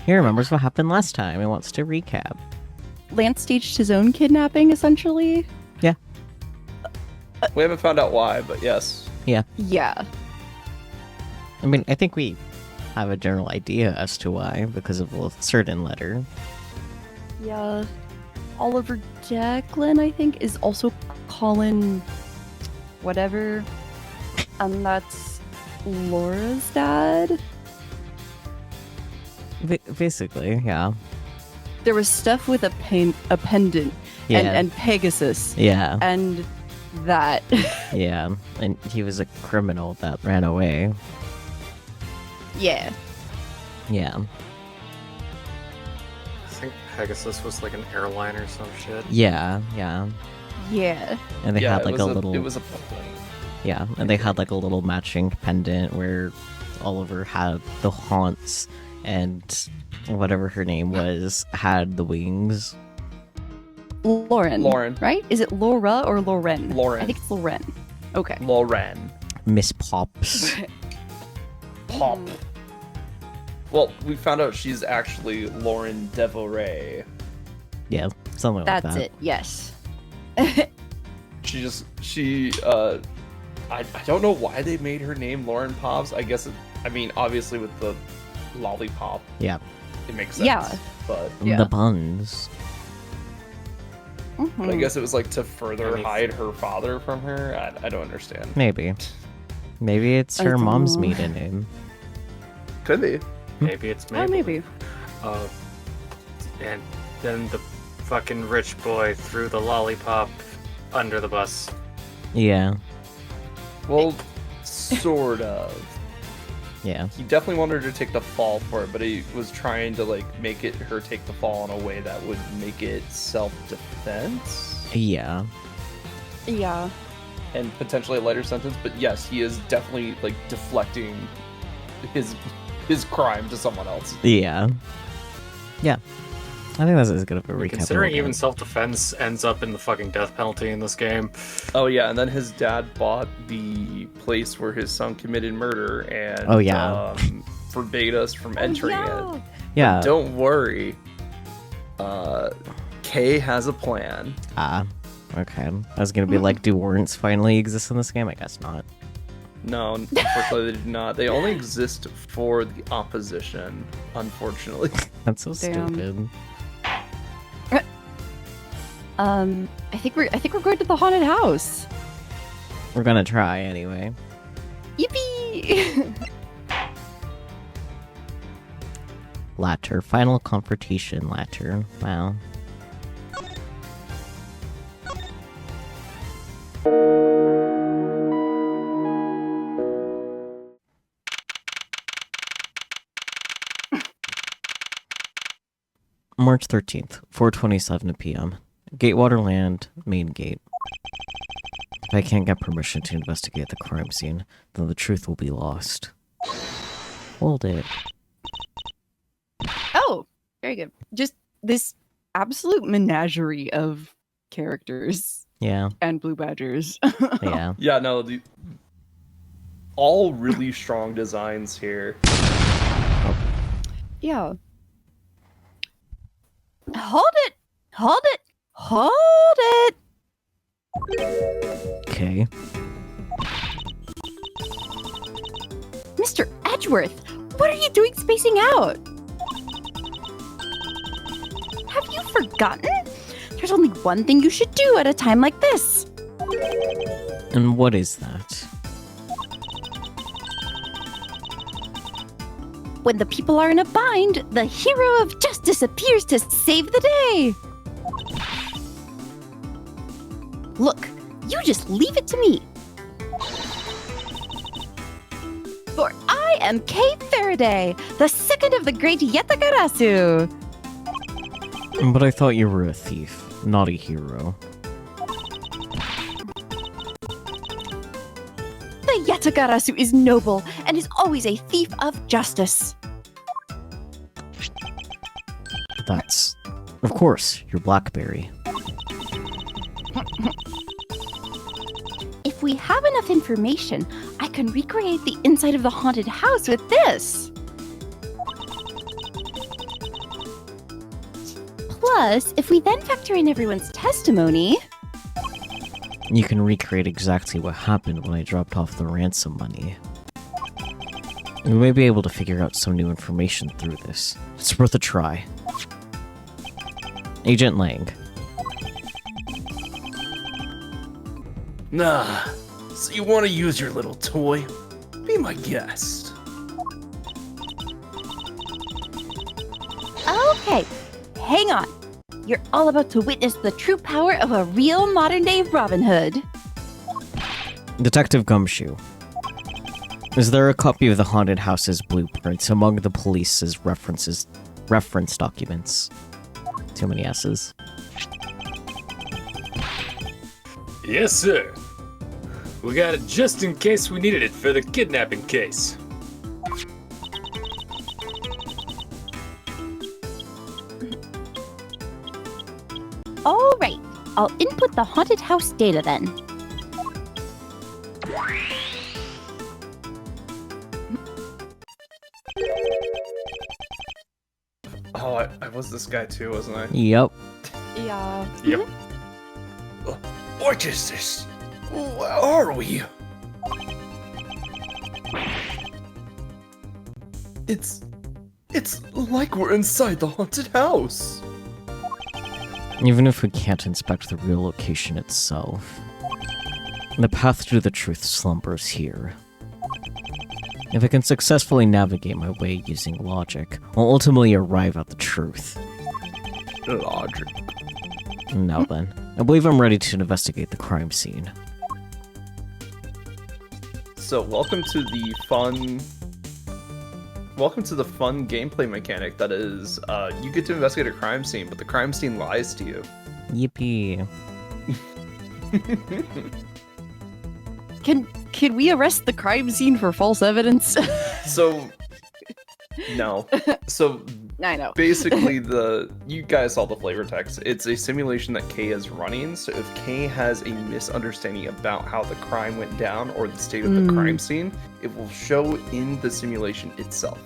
He remembers what happened last time and wants to recap. Lance staged his own kidnapping, essentially. Yeah. We haven't found out why, but yes. Yeah. Yeah. I mean, I think we have a general idea as to why, because of a certain letter. Yeah. Oliver Declan, I think, is also Colin whatever. And that's Laura's dad. Basically, yeah. There was stuff with a pendant Yeah. and Pegasus. Yeah. And that. Yeah. And he was a criminal that ran away. Yeah. Yeah. I think Pegasus was like an airline or some shit. Yeah. Yeah. Yeah. And they yeah, had like it little. was a plane. Yeah, and they had like a little matching pendant where Oliver had the haunts and whatever her name was had the wings. Lauren. Right? Is it Laura or Lauren? Lauren. I think it's Lauren. Okay. Lauren. Miss Pops. Pop. Well, we found out she's actually Lauren Devoray. Yeah, something like that. That's it, yes. I don't know why they made her name Lauren Pops. I guess obviously with the lollipop, Yeah. it makes sense. Yeah. But Yeah. The buns. I guess it was like to further hide her father from her. I don't understand. Maybe. Maybe it's I her don't mom's know. maiden name. Could be. Maybe it's Oh, maybe. And then the fucking rich boy threw the lollipop under the bus. Yeah. Well, sort of. Yeah. He definitely wanted her to take the fall for it, but he was trying to like make her take the fall in a way that would make it self-defense Yeah. Yeah. and potentially a lighter sentence. But yes, he is definitely like deflecting his crime to someone else. Yeah. Yeah. I think that's as good of a recap. Considering as even we'll self-defense ends up in the fucking death penalty in this game. Oh yeah, and then his dad bought the place where his son committed murder and Oh, yeah. Forbade us from entering it. get. Yeah. Don't worry. Kay has a plan. Okay. I was gonna be like, do warrants finally exist in this game? I guess not. No, unfortunately they do not. They only exist for the opposition, unfortunately. That's so Damn. stupid. I think we're going to the haunted house. We're gonna try anyway. Yippee! Latter. Final confrontation latter. Wow. March 13th, 4:27 p.m. Gatewater Land, main gate. If I can't get permission to investigate the crime scene, then the truth will be lost. Hold it. Oh, very good. Just this absolute menagerie of characters Yeah, and blue badgers. yeah. Yeah, no, all really strong designs here. Yeah. Hold it! Hold it! Hold it! Okay. Mr. Edgeworth, what are you doing spacing out? Have you forgotten? There's only one thing you should do at a time like this. And what is that? When the people are in a bind, the hero of justice appears to save the day. Look, you just leave it to me. For I am Kay Faraday, the second of the great Yatagarasu. But I thought you were a thief, not a hero. The Yatagarasu is noble and is always a thief of justice. That's, of course, your Blackberry. If we have enough information, I can recreate the inside of the haunted house with this. Plus, if we then factor in everyone's testimony... You can recreate exactly what happened when I dropped off the ransom money. We may be able to figure out some new information through this. It's worth a try. Agent Lang. Nah, so you want to use your little toy? Be my guest. Okay, hang on. You're all about to witness the true power of a real modern-day Robin Hood. Detective Gumshoe. Is there a copy of the haunted house's blueprints among the police's reference documents? Too many S's. Yes, sir. We got it just in case we needed it for the kidnapping case. All right, I'll input the haunted house data then. Oh, I was this guy too, wasn't I? Yep. Yeah. Yep. What is this? Where are we? It's like we're inside the haunted house. Even if we can't inspect the real location itself, the path to the truth slumbers here. If I can successfully navigate my way using logic, I'll ultimately arrive at the truth. Logic. Now then, I believe I'm ready to investigate the crime scene. So welcome to the fun gameplay mechanic that is, you get to investigate a crime scene, but the crime scene lies to you. Yippee. Can we arrest the crime scene for false evidence? So, no. So I know. basically, you guys saw the flavor text. It's a simulation that Kay is running. So if Kay has a misunderstanding about how the crime went down or the state of the crime scene, it will show in the simulation itself.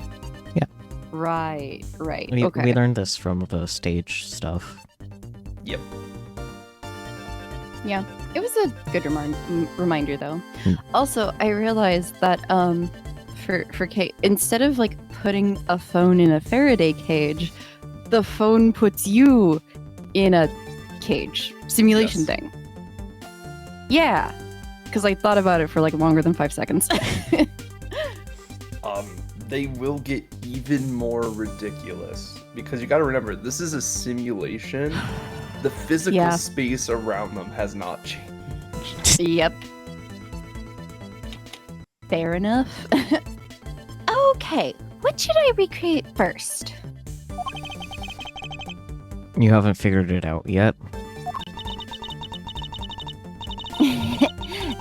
Right. We Okay. learned this from the stage stuff. Yep. Yeah, it was a good reminder though. Hmm. Also, I realized that for Kate, instead of like putting a phone in a Faraday cage, the phone puts you in a cage simulation Yes. thing. Yeah, because I thought about it for like longer than 5 seconds. They will get even more ridiculous because you got to remember this is a simulation. The physical Yeah. space around them has not changed. Yep. Fair enough. Okay, what should I recreate first? You haven't figured it out yet?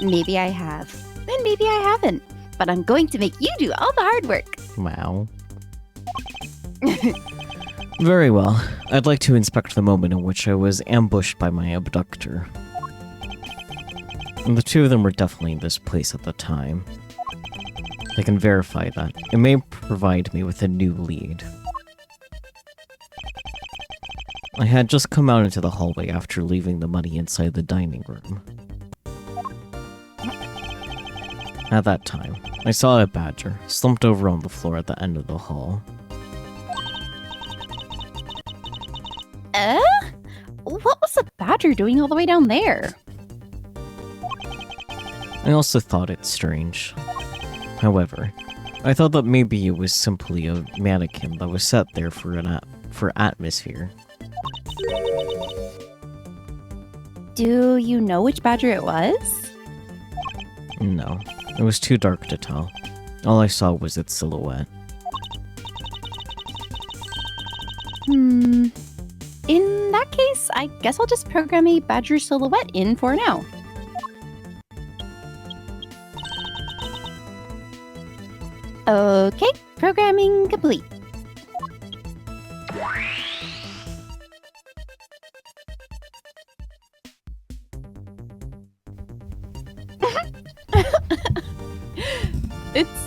Maybe I have, and maybe I haven't. But I'm going to make you do all the hard work. Wow. Very well. I'd like to inspect the moment in which I was ambushed by my abductor. And the two of them were definitely in this place at the time. I can verify that. It may provide me with a new lead. I had just come out into the hallway after leaving the money inside the dining room. At that time, I saw a badger slumped over on the floor at the end of the hall. What was the badger doing all the way down there? I also thought it strange. However, I thought that maybe it was simply a mannequin that was set there for atmosphere. Do you know which badger it was? No, it was too dark to tell. All I saw was its silhouette. In that case, I guess I'll just program a badger silhouette in for now. Okay, programming complete.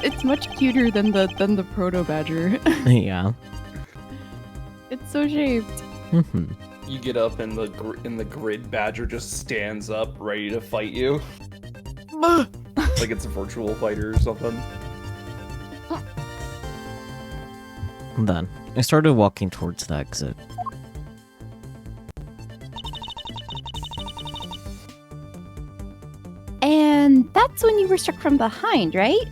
It's much cuter than the proto badger. Yeah. It's so shaped. You get up and the grid badger just stands up, ready to fight you. Like it's a virtual fighter or something. Then, I started walking towards the exit. And that's when you were struck from behind, right?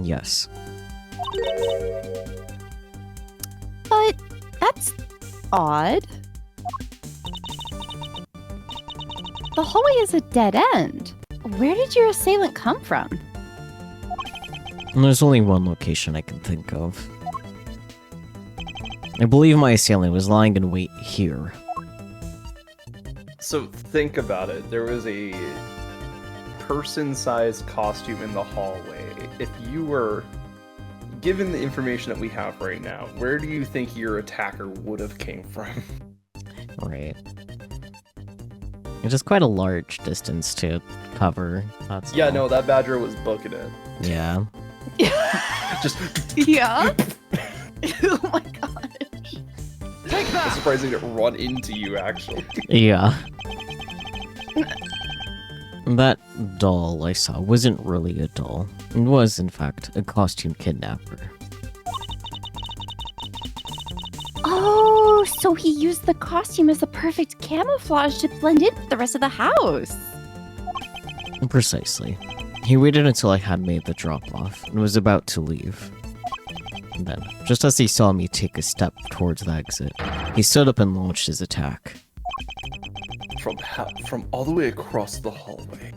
Yes. But that's odd. The hallway is a dead end. Where did your assailant come from? And there's only one location I can think of. I believe my assailant was lying in wait here. So think about it. There was a person-sized costume in the hallway. If you were given the information that we have right now, where do you think your attacker would have came from? Right. It's just quite a large distance to cover. That's Yeah, all. no, that badger was booking it. Yeah. Just Yeah. Oh my gosh. Take it's that. surprising to run into you, actually. Yeah. That doll I saw wasn't really a doll. It was, in fact, a costume kidnapper. Oh, so he used the costume as a perfect camouflage to blend in with the rest of the house. Precisely. He waited until I had made the drop-off and was about to leave. And then, just as he saw me take a step towards the exit, he stood up and launched his attack. From all the way across the hallway.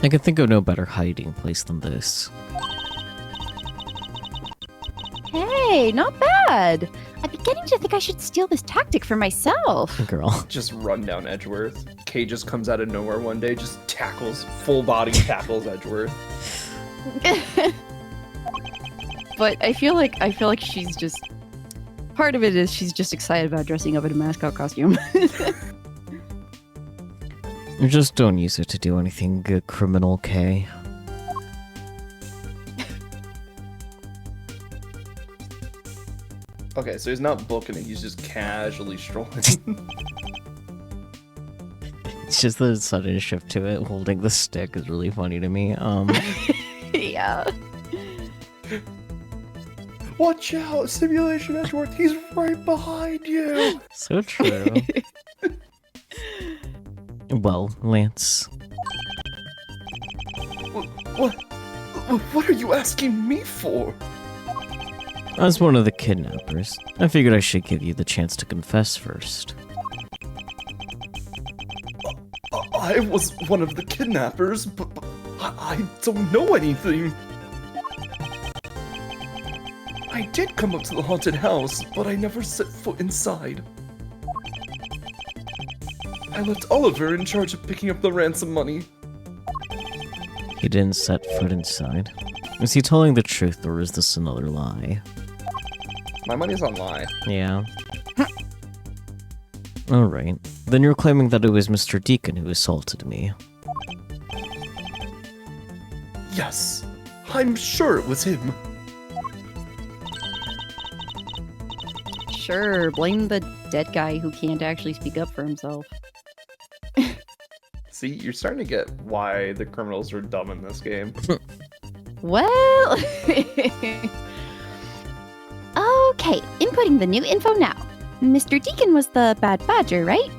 I could think of no better hiding place than this. Hey, not bad. I'm beginning to think I should steal this tactic for myself. Girl. Just run down Edgeworth. Kay just comes out of nowhere one day, just tackles, full body tackles Edgeworth. But I feel like she's just part of it is she's just excited about dressing up in a mascot costume. Just don't use it to do anything good, criminal K. Okay, so he's not booking it, he's just casually strolling. It's just the sudden shift to it, holding the stick is really funny to me. Yeah. Watch out, Simulation Edgeworth, he's right behind you! So true. Well, Lance, What are you asking me for? as one of the kidnappers, I figured I should give you the chance to confess first. I was one of the kidnappers, but I don't know anything. I did come up to the haunted house, but I never set foot inside. I left Oliver in charge of picking up the ransom money. He didn't set foot inside. Is he telling the truth, or is this another lie? My money's on lie. Yeah. Alright. Then you're claiming that it was Mr. Deacon who assaulted me. Yes, I'm sure it was him. Sure, blame the dead guy who can't actually speak up for himself. See, you're starting to get why the criminals are dumb in this game. Well... Okay, inputting the new info now. Mr. Deacon was the bad badger, right?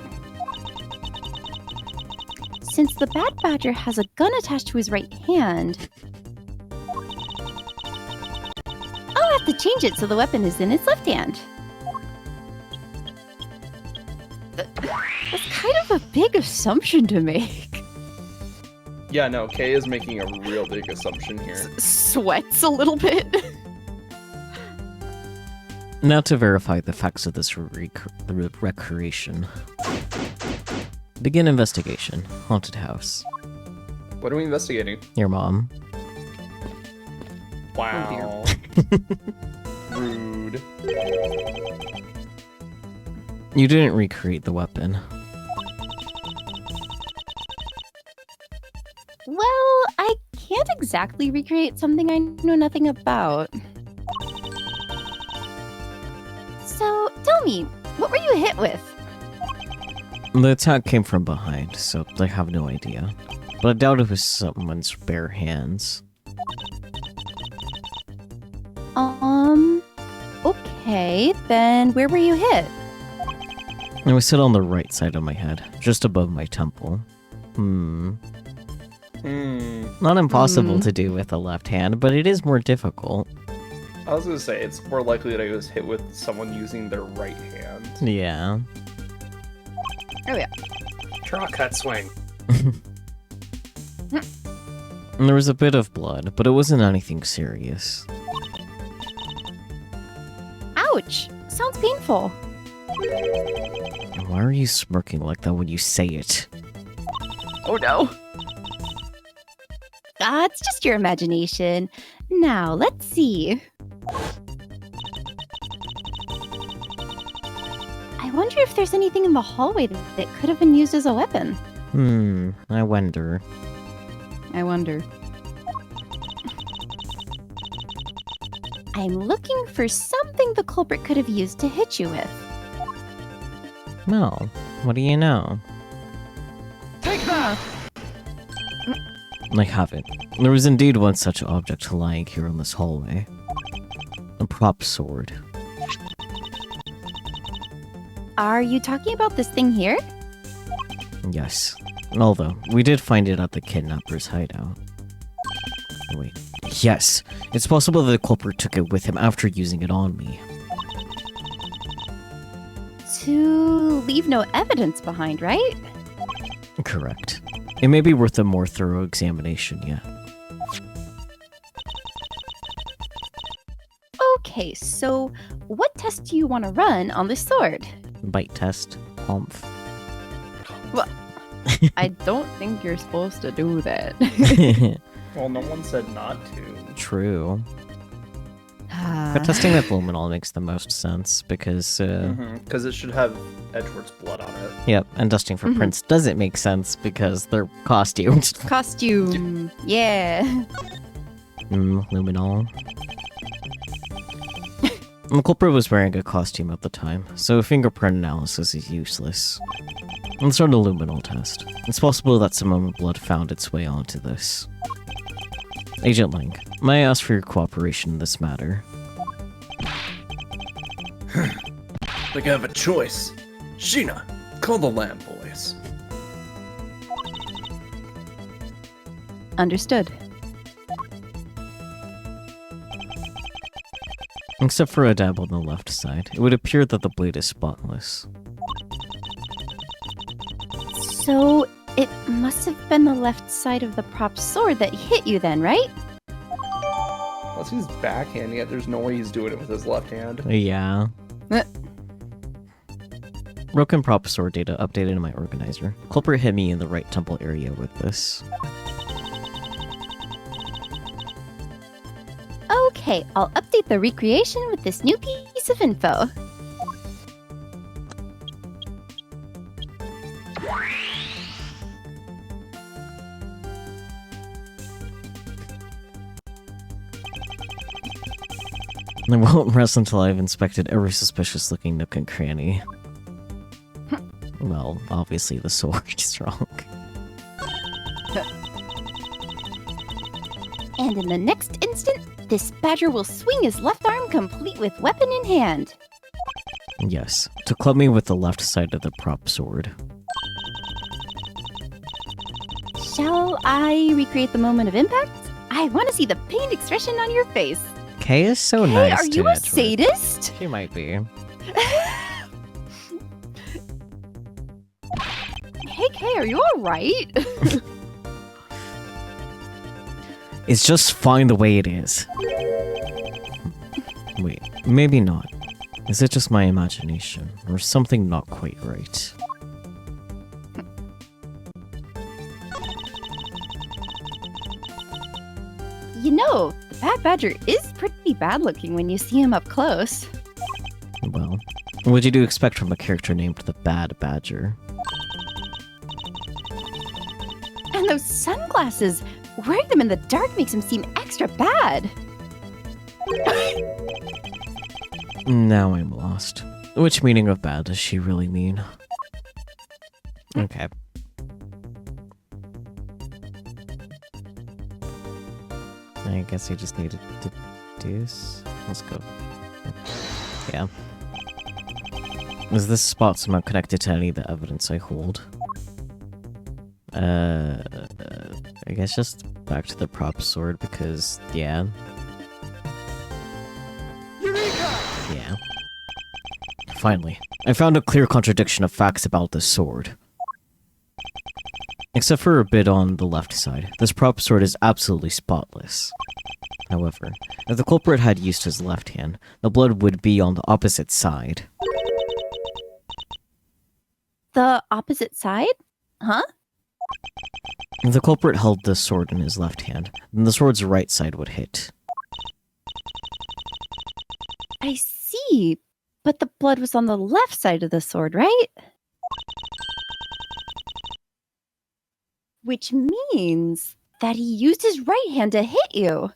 Since the bad badger has a gun attached to his right hand... I'll have to change it so the weapon is in his left hand. That's kind of a big assumption to make. Yeah, no, Kay is making a real big assumption here. Sweats a little bit. Now to verify the facts of this recreation. Begin investigation. Haunted house. What are we investigating? Your mom. Wow. Rude. You didn't recreate the weapon. Well, I can't exactly recreate something I know nothing about. So, tell tell me, what were you hit with? The attack came from behind, so I have no idea. But I doubt it was someone's bare hands. Okay, then where were you hit? It was hit on the right side of my head, just above my temple. Not impossible to do with the left hand, but it is more difficult. I was gonna say, it's more likely that I was hit with someone using their right hand. Yeah. Oh yeah. Draw cut swing. And there was a bit of blood, but it wasn't anything serious. Ouch! Sounds painful. Why are you smirking like that when you say it? Oh no. It's just your imagination. Now, let's see. I wonder if there's anything in the hallway that could have been used as a weapon. I wonder. I'm looking for something the culprit could have used to hit you with. No. What do you know? Take that! I haven't. There was indeed one such object lying here in this hallway. A prop sword. Are you talking about this thing here? Yes. Although, we did find it at the kidnapper's hideout. Wait. Yes. It's possible that the culprit took it with him after using it on me. To leave no evidence behind, right? Correct. It may be worth a more thorough examination yet. Okay, so what test do you want to run on this sword? Bite test. Humph. I don't think you're supposed to do that. Well, no one said not to. True. But testing with luminol makes the most sense because, Because it should have Edward's blood on it. Yep, and dusting for prints doesn't make sense because they're costumed. Costume. Yeah. Luminol. The culprit was wearing a costume at the time, so fingerprint analysis is useless. Let's run a luminol test. It's possible that some of the blood found its way onto this. Agent Lang, may I ask for your cooperation in this matter? Like I have a choice. Sheena, call the Lamb Boys. Understood. Except for a dab on the left side, it would appear that the blade is spotless. So, it must have been the left side of the prop sword that hit you then, right? Unless he's backhanding it, there's no way he's doing it with his left hand. Yeah. Broken prop sword data updated in my organizer. Culprit hit me in the right temple area with this. Okay, I'll update the recreation with this new piece of info. I won't rest until I've inspected every suspicious-looking nook and cranny. Well, obviously the sword is wrong. And in the next instant, this badger will swing his left arm complete with weapon in hand. Yes, to club me with the left side of the prop sword. Shall I recreate the moment of impact? I want to see the pained expression on your face. Kay is so Hey, nice are to you a Edward. sadist? She might be. Hey, Kay, are you alright? It's just fine the way it is. Wait, maybe not. Is it just my imagination, or something not quite right? You know, the bad badger is pretty bad looking when you see him up close. Well, what did you expect from a character named the Bad Badger? And those sunglasses! Wearing them in the dark makes him seem extra bad. Now I'm lost. Which meaning of bad does she really mean? Okay. I guess I just need to deduce. Let's go. Yeah. Is this spot somehow connected to any of the evidence I hold? I guess just back to the prop sword because, yeah. Eureka! Yeah. Finally, I found a clear contradiction of facts about this sword. Except for a bit on the left side, this prop sword is absolutely spotless. However, if the culprit had used his left hand, the blood would be on the opposite side. The opposite side? Huh? If the culprit held the sword in his left hand, then the sword's right side would hit. I see. But the blood was on the left side of the sword, right? Which means that he used his right hand to hit you.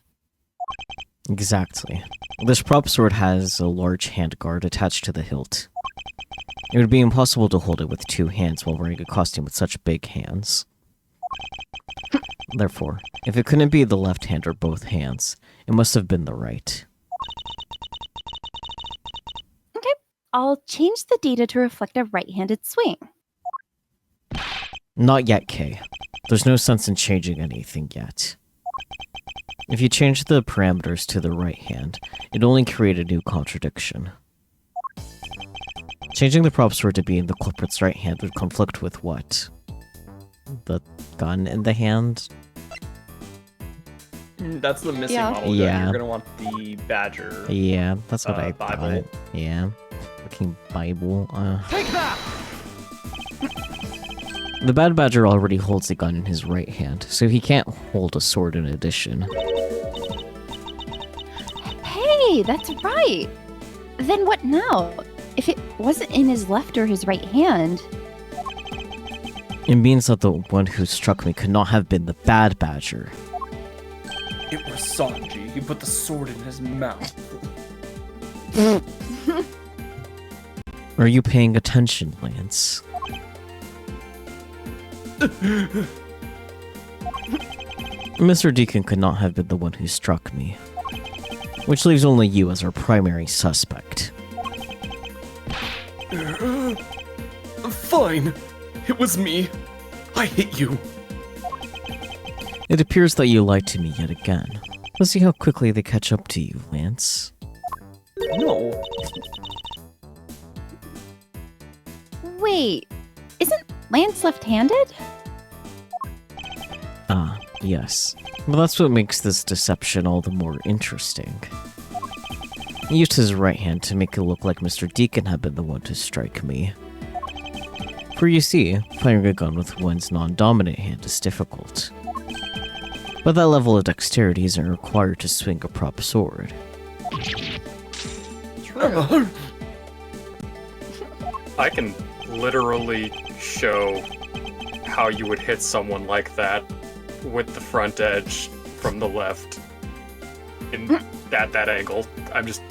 Exactly. This prop sword has a large handguard attached to the hilt. It would be impossible to hold it with two hands while wearing a costume with such big hands. Therefore, if it couldn't be the left hand or both hands, it must have been the right. I'll change the data to reflect a right-handed swing. Not yet, Kay. There's no sense in changing anything yet. If you change the parameters to the right hand, it'd only create a new contradiction. Changing the prop sword to be in the culprit's right hand would conflict with what? The gun in the hand? That's the missing Yeah. model gun. Yeah. You're gonna want the Badger. Yeah, that's what I Bible. thought. Yeah. Fucking Bible. Take that! The Bad Badger already holds the gun in his right hand, so he can't hold a sword in addition. Hey, that's right. Then what now? If it wasn't in his left or his right hand, It means that the one who struck me could not have been the Bad Badger. It was Sanji. He put the sword in his mouth. Are you paying attention, Lance? Mr. Deacon could not have been the one who struck me. Which leaves only you as our primary suspect. Fine. It was me. I hit you. It appears that you lied to me yet again. Let's see how quickly they catch up to you, Lance. No. wait, isn't Lance left-handed? Ah, yes. Well, that's what makes this deception all the more interesting. He used his right hand to make it look like Mr. Deacon had been the one to strike me. For you see, firing a gun with one's non-dominant hand is difficult. But that level of dexterity isn't required to swing a prop sword. I can literally show how you would hit someone like that with the front edge from the left in that angle. I'm just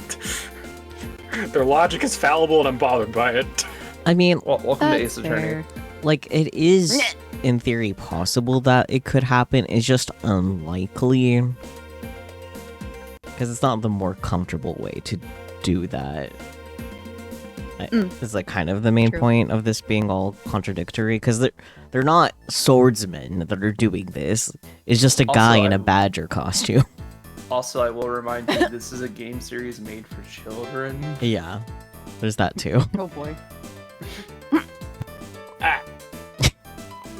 their logic is fallible and I'm bothered by it. I mean, Well, welcome to That's Ace Attorney. fair. like, it is, in theory, possible that it could happen. It's just unlikely. Because it's not the more comfortable way to do that. It's like kind of the main True. point of this being all contradictory. Because they're not swordsmen that are doing this. It's just a guy Also, in a badger costume. Also, I will remind you, this is a game series made for children. Yeah, there's that too. Oh boy.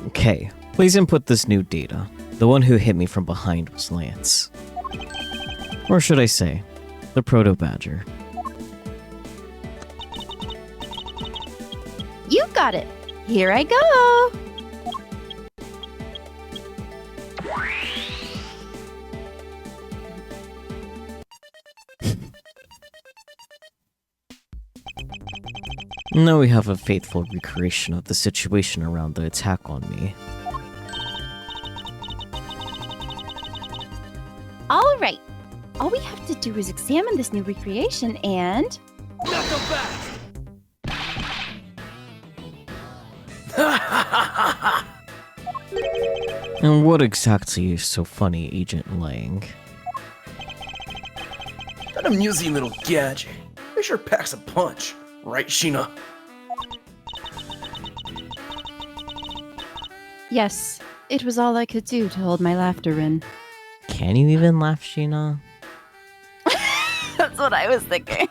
Okay, please input this new data. The one who hit me from behind was Lance. Or should I say, the Proto-Badger. You got it. Here I go. Now we have a faithful recreation of the situation around the attack on me. All right. All we have to do is examine this new recreation and... Not so fast! And what exactly is so funny, Agent Lang? That amusing little gadget. It sure packs a punch, right, Sheena? Yes, it was all I could do to hold my laughter in. Can you even laugh, Sheena? That's what I was thinking.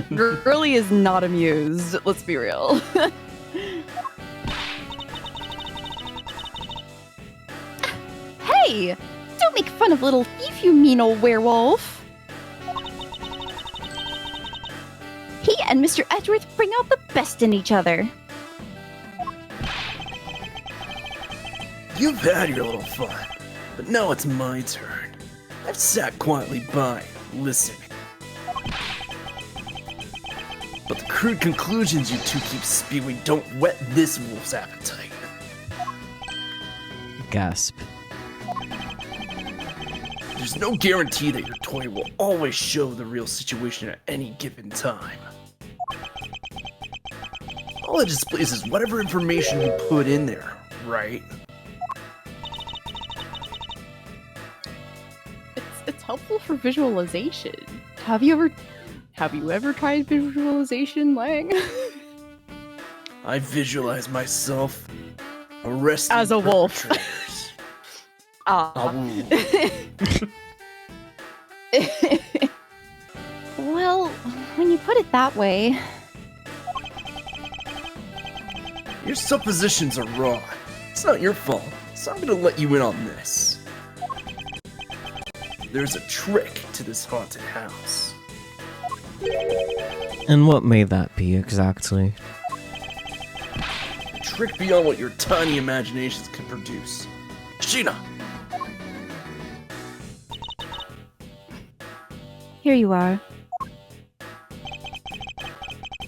Girly is not amused, let's be real. Hey! Don't make fun of little thief, you mean old werewolf! He and Mr. Edgeworth bring out the best in each other. You've had your little fun, but now it's my turn. I've sat quietly by, listening. But the crude conclusions you two keep spewing don't whet this wolf's appetite. Gasp. There's no guarantee that your toy will always show the real situation at any given time. All it displays is whatever information you put in there, right? It's helpful for visualization. Have you ever tried visualization, Lang? I visualize myself arresting As a wolf. perpetrators. Well, when you put it that way, Your suppositions are wrong. It's not your fault, so I'm gonna let you in on this. There's a trick to this haunted house. And what may that be exactly? A trick beyond what your tiny imaginations can produce. Sheena! here you are.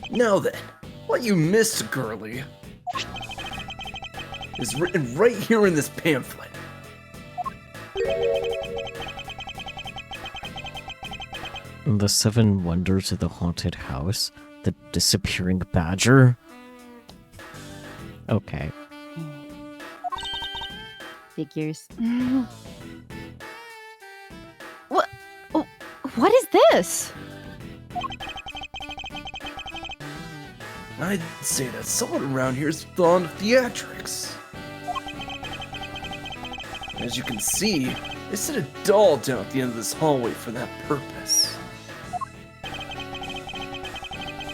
Now then, what you missed, girly, is written right here in this pamphlet. The 7 Wonders of the Haunted House? The Disappearing Badger? Okay. Figures. What? Oh, what is this? I'd say that someone around here is fond of theatrics. As you can see, they set a doll down at the end of this hallway for that purpose.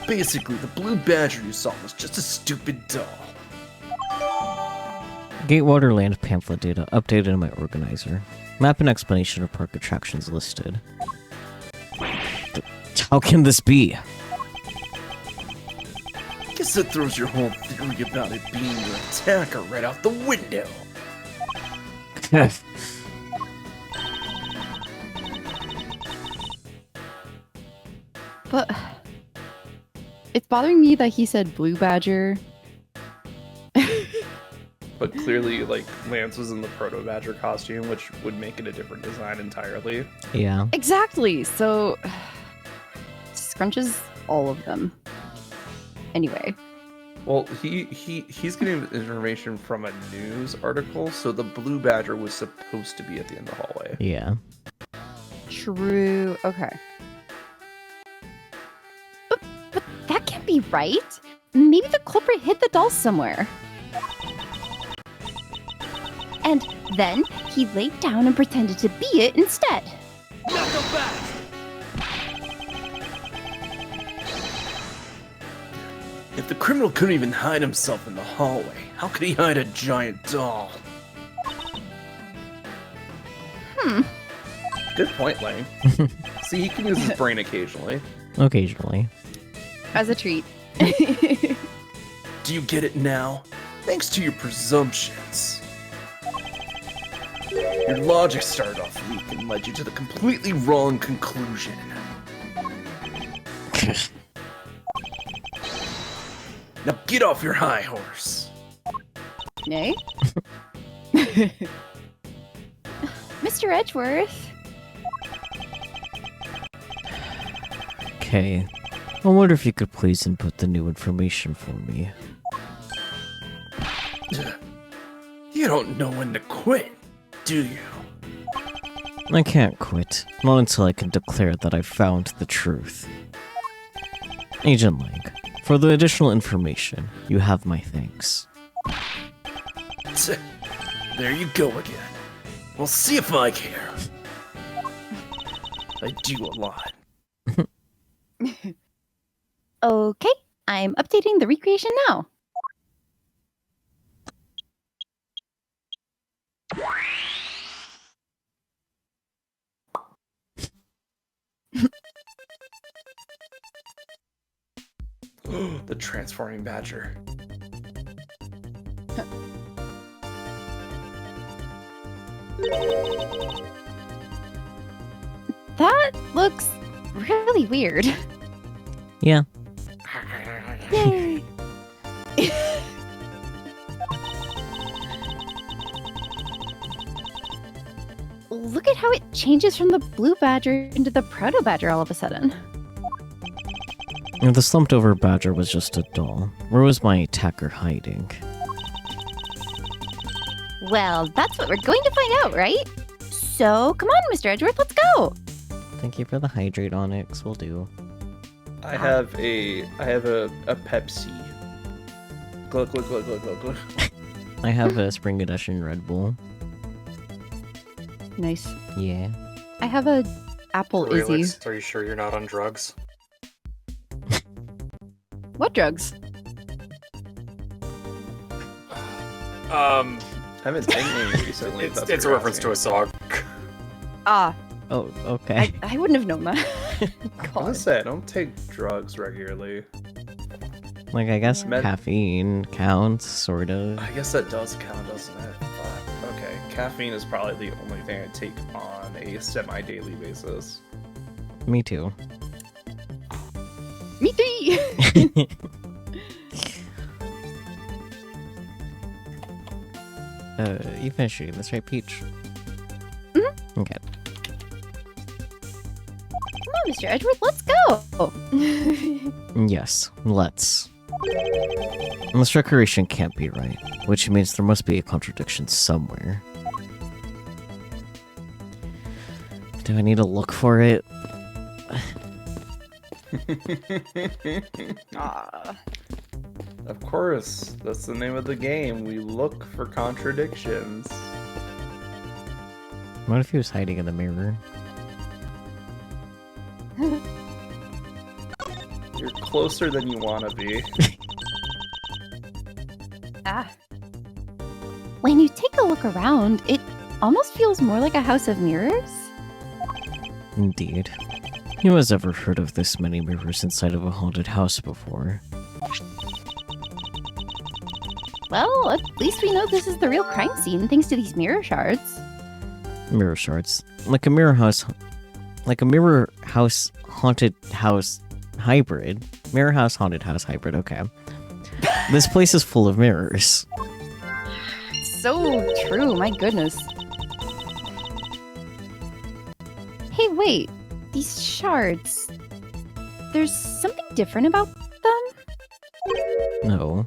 Basically, the blue badger you saw was just a stupid doll. Gatewater Land pamphlet data updated in my organizer. Map and explanation of park attractions listed. How can this be? Guess that throws your whole theory about it being your attacker right out the window. But it's bothering me that he said blue badger. But clearly, like, Lance was in the Proto Badger costume, which would make it a different design entirely. Yeah. Exactly. So scrunches all of them. Anyway. Well, he's getting information from a news article, so the blue badger was supposed to be at the end of the hallway. Yeah. True. Okay. But that can't be right. Maybe the culprit hid the doll somewhere. And then he laid down and pretended to be it instead. Knock him back! If the criminal couldn't even hide himself in the hallway, how could he hide a giant doll? Good point, Lane. See, he can use his brain occasionally. Occasionally. As a treat. Do you get it now? Thanks to your presumptions. Your logic started off weak and led you to the completely wrong conclusion. Now get off your high horse. Nay? Mr. Edgeworth. Okay. I wonder if you could please input the new information for me. You don't know when to quit, do you? I can't quit, not until I can declare that I've found the truth. Agent Lang, for the additional information, you have my thanks. There you go again. We'll see if I care. I do a lot. Okay, I'm updating the recreation now. The transforming badger. That looks really weird. Yeah, Yay! Look at how it changes from the blue badger into the proto badger all of a sudden. and the slumped over badger was just a doll. Where was my attacker hiding? Well, that's what we're going to find out, right? So, come on, Mr. Edgeworth, let's go! Thank you for the hydrate, Onyx, will do. I have a Pepsi. Glug glug glug glug glug glug. I have a Spring Edition Red Bull. Nice. Yeah. I have a Apple Izzy. Relix, are you sure you're not on drugs? What drugs? I haven't taken any recently. It's a reference to a song. Ah, Oh, okay. I wouldn't have known that. I was gonna say, I don't take drugs regularly. Like, I guess Med- caffeine counts, sort of. I guess that does count, doesn't it? Fuck. Okay, caffeine is probably the only thing I take on a semi-daily basis. Me too. Me too! You finished reading this, right, Peach? Mhm. Okay. Come on, Mr. Edgeworth, let's go! Yes, let's. And this decoration can't be right, which means there must be a contradiction somewhere. Do I need to look for it? Ah. Of course, that's the name of the game. We look for contradictions. What if he was hiding in the mirror? You're closer than you want to be. Ah. When you take a look around, it almost feels more like a house of mirrors. Indeed. Who has ever heard of this many mirrors inside of a haunted house before? Well, at least we know this is the real crime scene thanks to these mirror shards. Mirror shards. Like a mirror house haunted house hybrid. Mirror house haunted house hybrid, okay. This place is full of mirrors. So true, my goodness. Hey, wait. These shards. There's something different about them? No.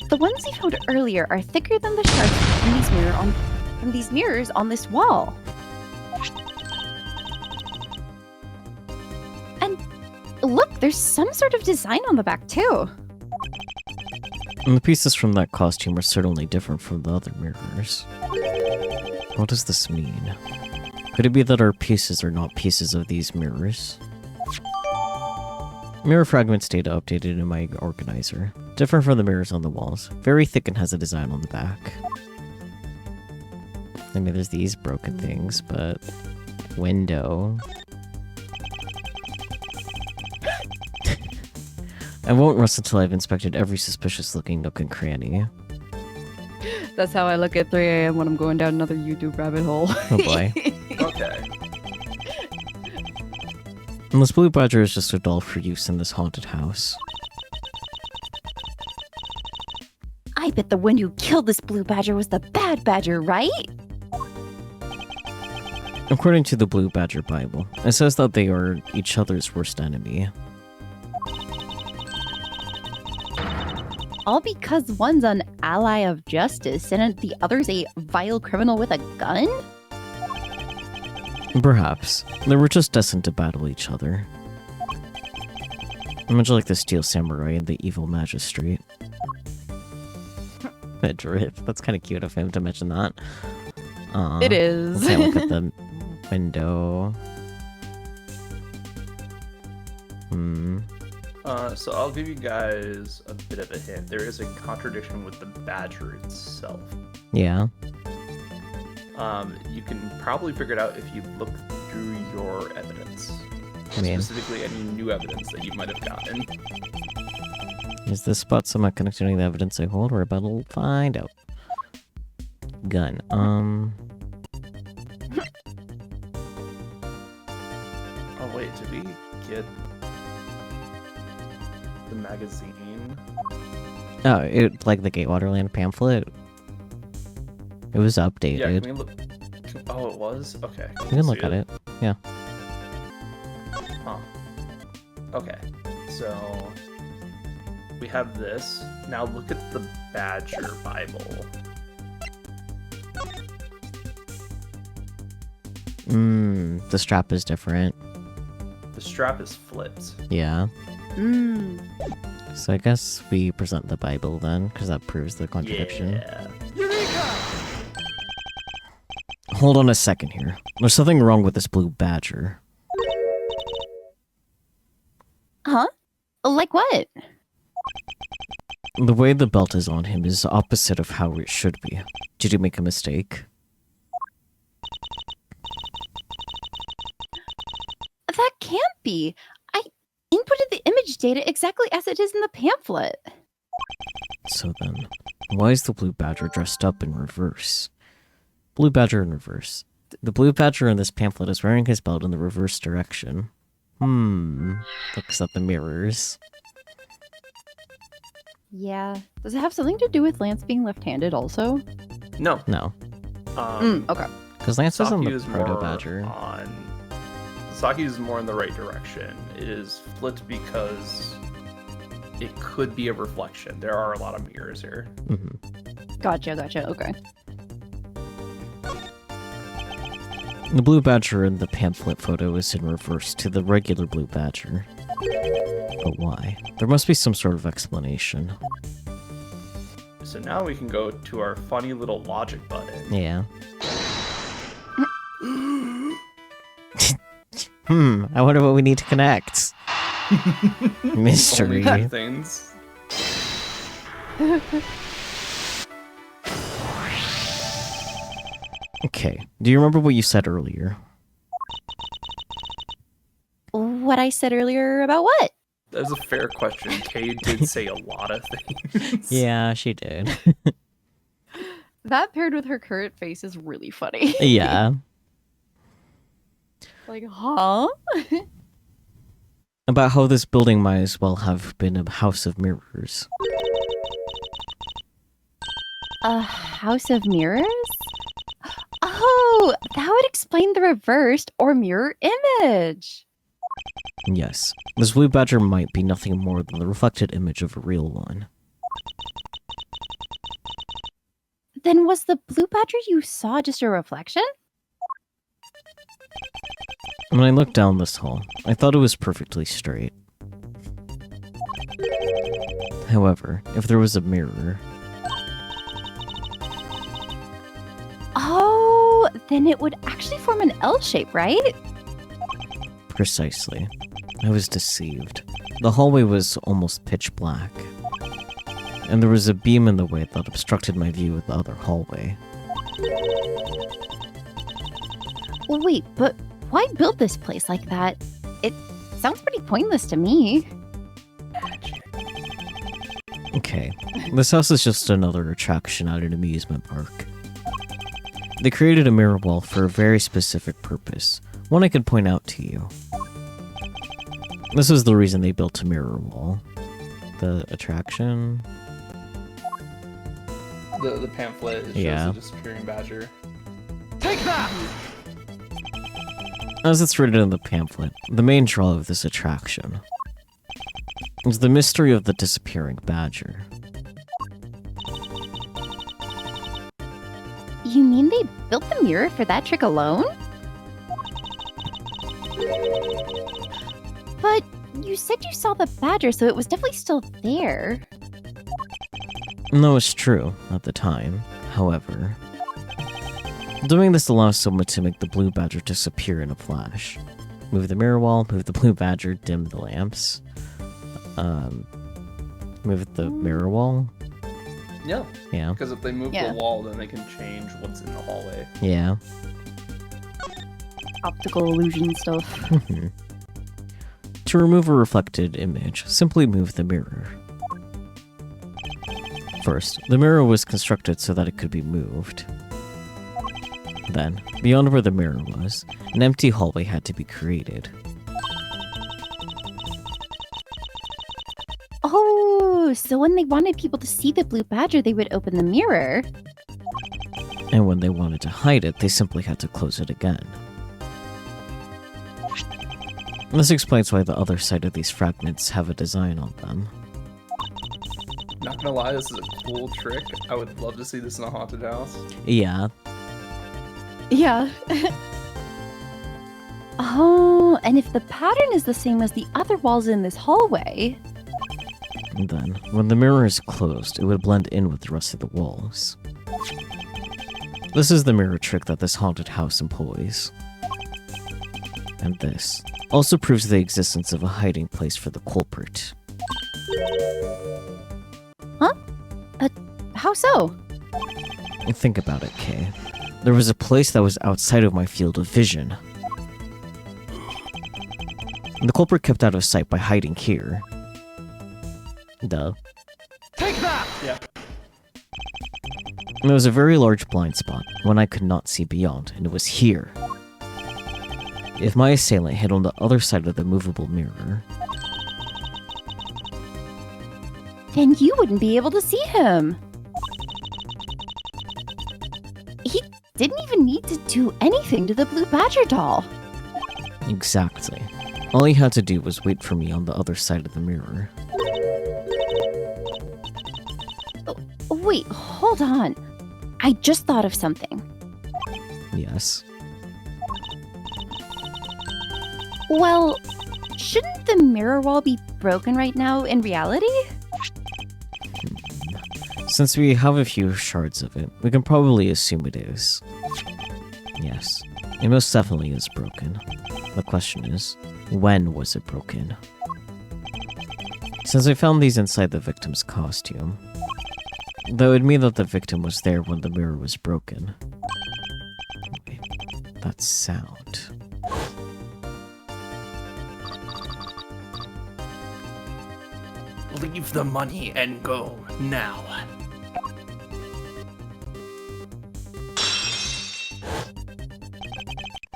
The ones we found earlier are thicker than the shards from these mirrors on this wall. And look, there's some sort of design on the back too. And the pieces from that costume are certainly different from the other mirrors. What does this mean? Could it be that our pieces are not pieces of these mirrors? Mirror fragments data updated in my organizer. Different from the mirrors on the walls. Very thick and has a design on the back. I mean, there's these broken things, but... Window. I won't rest until I've inspected every suspicious-looking nook and cranny. That's how I look at 3 a.m. when I'm going down another YouTube rabbit hole. Oh boy. Okay. And this blue badger is just a doll for use in this haunted house. I bet the one who killed this blue badger was the bad badger, right? According to the Blue Badger Bible, it says that they are each other's worst enemy. All because one's an ally of justice and the other's a vile criminal with a gun? Perhaps. They were just destined to battle each other. Much like the Steel Samurai and the Evil Magistrate. A drip. That's kind of cute of him to mention that. It is. Let's look at the window. So I'll give you guys a bit of a hint. There is a contradiction with the badger itself. Yeah. You can probably figure it out if you look through your evidence. I mean, Specifically, any new evidence that you might have gotten. is this spot somewhat connected to the evidence I hold? We're about to find out. Gun. Oh wait, did we get the magazine? Oh, it like the Gatewaterland pamphlet. It was updated. Yeah, can we look? Oh, it was? Okay. You can look at it. Yeah. Huh. Okay. So we have this. Now look at the Badger Bible. The strap is different. The strap is flipped. Yeah. Hmm. So I guess we present the Bible then, because that proves the contradiction. Yeah. Eureka! Hold on a second here. There's something wrong with this blue badger. Huh? Like what? The way the belt is on him is opposite of how it should be. Did you make a mistake? That can't be. I inputted the image data exactly as it is in the pamphlet. So then, why is the blue badger dressed up in reverse? Blue badger in reverse. The blue badger in this pamphlet is wearing his belt in the reverse direction. Looks at the mirrors. Yeah. Does it have something to do with Lance being left-handed also? No. No, Okay. because Lance isn't Saki the is more proto-badger. Saki is more in the right direction. It is flipped because it could be a reflection. There are a lot of mirrors here. Gotcha, okay. The blue badger in the pamphlet photo is in reverse to the regular blue badger. But why? There must be some sort of explanation. So now we can go to our funny little logic button. Yeah. I wonder what we need to connect. Mystery. Only things. Okay, do you remember what you said earlier? What I said earlier about what? That's a fair question. Kay did say a lot of things. Yeah, she did. That paired with her current face is really funny. Yeah. Like, huh? About how this building might as well have been a house of mirrors. A house of mirrors? Oh, that would explain the reversed or mirror image. Yes, this blue badger might be nothing more than the reflected image of a real one. Then was the blue badger you saw just a reflection? When I looked down this hall, I thought it was perfectly straight. However, if there was a mirror... Oh, then it would actually form an L shape, right? Precisely. I was deceived. The hallway was almost pitch black. And there was a beam in the way that obstructed my view of the other hallway. Wait, but why build this place like that? It sounds pretty pointless to me. Okay, this house is just another attraction at an amusement park. They created a mirror wall for a very specific purpose, one I could point out to you. This was the reason they built a mirror wall. The attraction? The pamphlet shows Yeah. the disappearing badger. Take that! As it's written in the pamphlet, the main draw of this attraction is the mystery of the disappearing badger. mean they built the mirror for that trick alone? But you said you saw the badger, so it was definitely still there. No, it's true at the time. However, doing this allows someone to make the blue badger disappear in a flash. Move the mirror wall, move the blue badger, dim the lamps. Move the mirror wall. Yeah, Yeah. because if they move Yeah. the wall, then they can change what's in the hallway. Yeah. Optical illusion stuff. To remove a reflected image, simply move the mirror. First, the mirror was constructed so that it could be moved. Then, beyond where the mirror was, an empty hallway had to be created. Oh, so when they wanted people to see the blue badger, they would open the mirror. And when they wanted to hide it, they simply had to close it again. This explains why the other side of these fragments have a design on them. Not gonna lie, this is a cool trick. I would love to see this in a haunted house. Yeah, Yeah. Oh, and if the pattern is the same as the other walls in this hallway, and then, when the mirror is closed, it would blend in with the rest of the walls. This is the mirror trick that this haunted house employs. And this also proves the existence of a hiding place for the culprit. how so? Think about it, Kay. There was a place that was outside of my field of vision. The culprit kept out of sight by hiding here. Duh. Take that! Yeah. There was a very large blind spot, one I could not see beyond, and it was here. If my assailant hid on the other side of the movable mirror, Then you wouldn't be able to see him. He didn't even need to do anything to the blue badger doll. exactly. All he had to do was wait for me on the other side of the mirror. Wait, hold on. I just thought of something. Yes. Well, shouldn't the mirror wall be broken right now in reality? Since we have a few shards of it, we can probably assume it is. Yes, it most definitely is broken. The question is, when was it broken? Since I found these inside the victim's costume, that would mean that the victim was there when the mirror was broken. Wait, that sound. Leave the money and go now.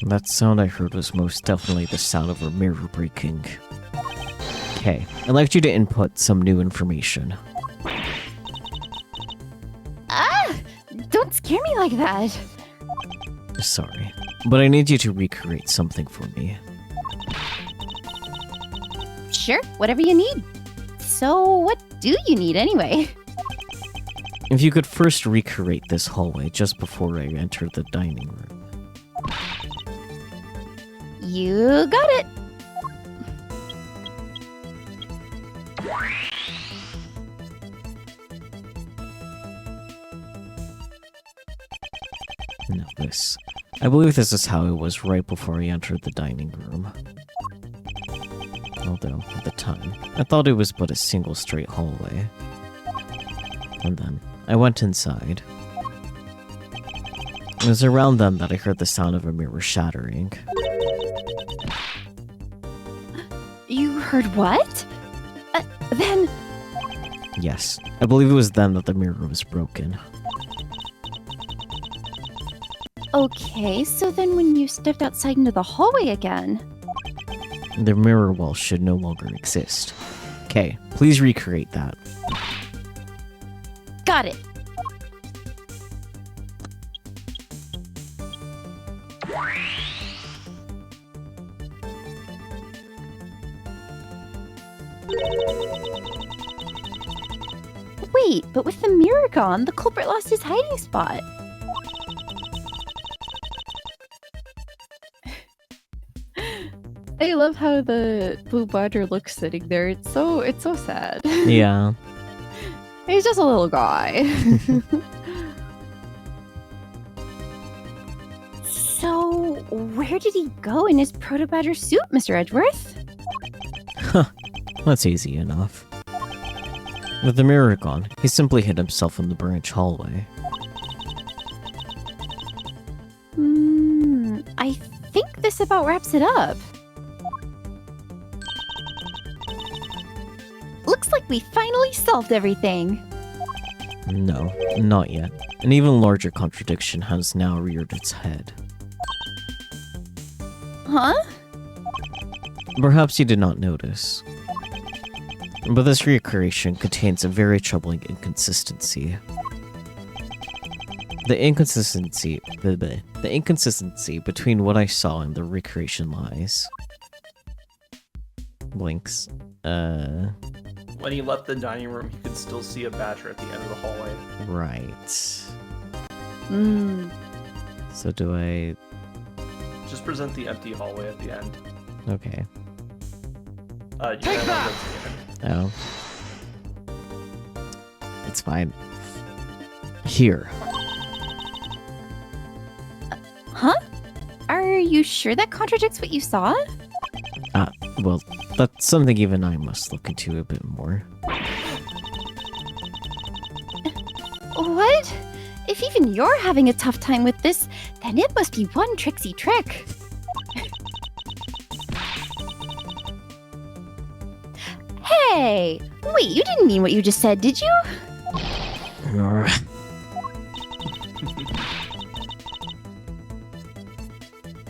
That sound I heard was most definitely the sound of a mirror breaking. Okay, I'd like you to input some new information. Ah! Don't scare me like that. Sorry, but I need you to recreate something for me. Sure, whatever you need. So, what do you need anyway? If you could first recreate this hallway just before I enter the dining room. You got it. Now this. I believe this is how it was right before I entered the dining room. Although, at the time, I thought it was but a single straight hallway. And then, I went inside. It was around then that I heard the sound of a mirror shattering. You heard what? Then, Yes, I believe it was then that the mirror was broken. okay, so then when you stepped outside into the hallway again, The mirror wall should no longer exist. Okay, please recreate that. got it. Wait, but with the mirror gone, the culprit lost his hiding spot. I love how the blue badger looks sitting there. It's so sad. Yeah. He's just a little guy. So, where did he go in his proto badger suit, Mr. Edgeworth? That's easy enough. With the mirror gone, he simply hid himself in the branch hallway. I think this about wraps it up. Looks like we finally solved everything. No, not yet. An even larger contradiction has now reared its head. Huh? Perhaps you did not notice. But this reoccurration contains a very troubling inconsistency. The inconsistency between what I saw and the recreation lies. Blinks. When he left the dining room, he could still see a badger at the end of the hallway. Right. Hmm. So do I... Just present the empty hallway at the end. Okay. You Take can that! Oh. It's fine. Here. Huh? Are you sure that contradicts what you saw? Well, that's something even I must look into a bit more. What? If even you're having a tough time with this, then it must be one tricksy trick. Hey! Wait, you didn't mean what you just said, did you?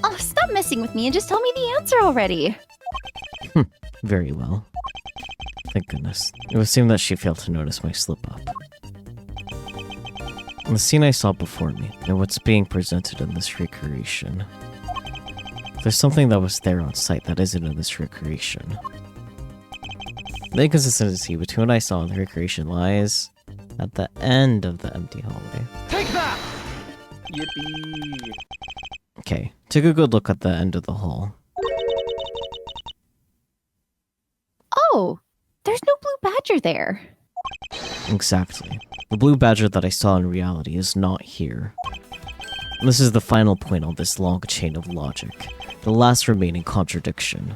Oh, stop messing with me and just tell me the answer already. Very well. Thank goodness. It would seem that she failed to notice my slip-up. The scene I saw before me, and what's being presented in this recreation. There's something that was there on site that isn't in this recreation. The inconsistency between what I saw in the recreation lies at the end of the empty hallway. Take that! Yippee! Okay, take a good look at the end of the hall. Oh, there's no blue badger there. Exactly. The blue badger that I saw in reality is not here. This is the final point on this long chain of logic. The last remaining contradiction.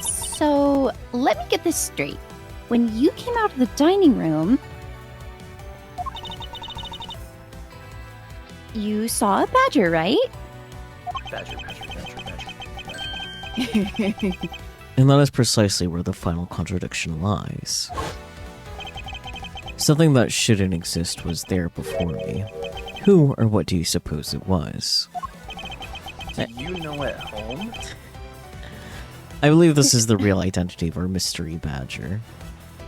So, let me get this straight. When you came out of the dining room, you saw a badger, right? Badger, badger, badger, badger. And that is precisely where the final contradiction lies. Something that shouldn't exist was there before me. Who or what do you suppose it was? Do you know at home? I believe this is the real identity of our mystery badger.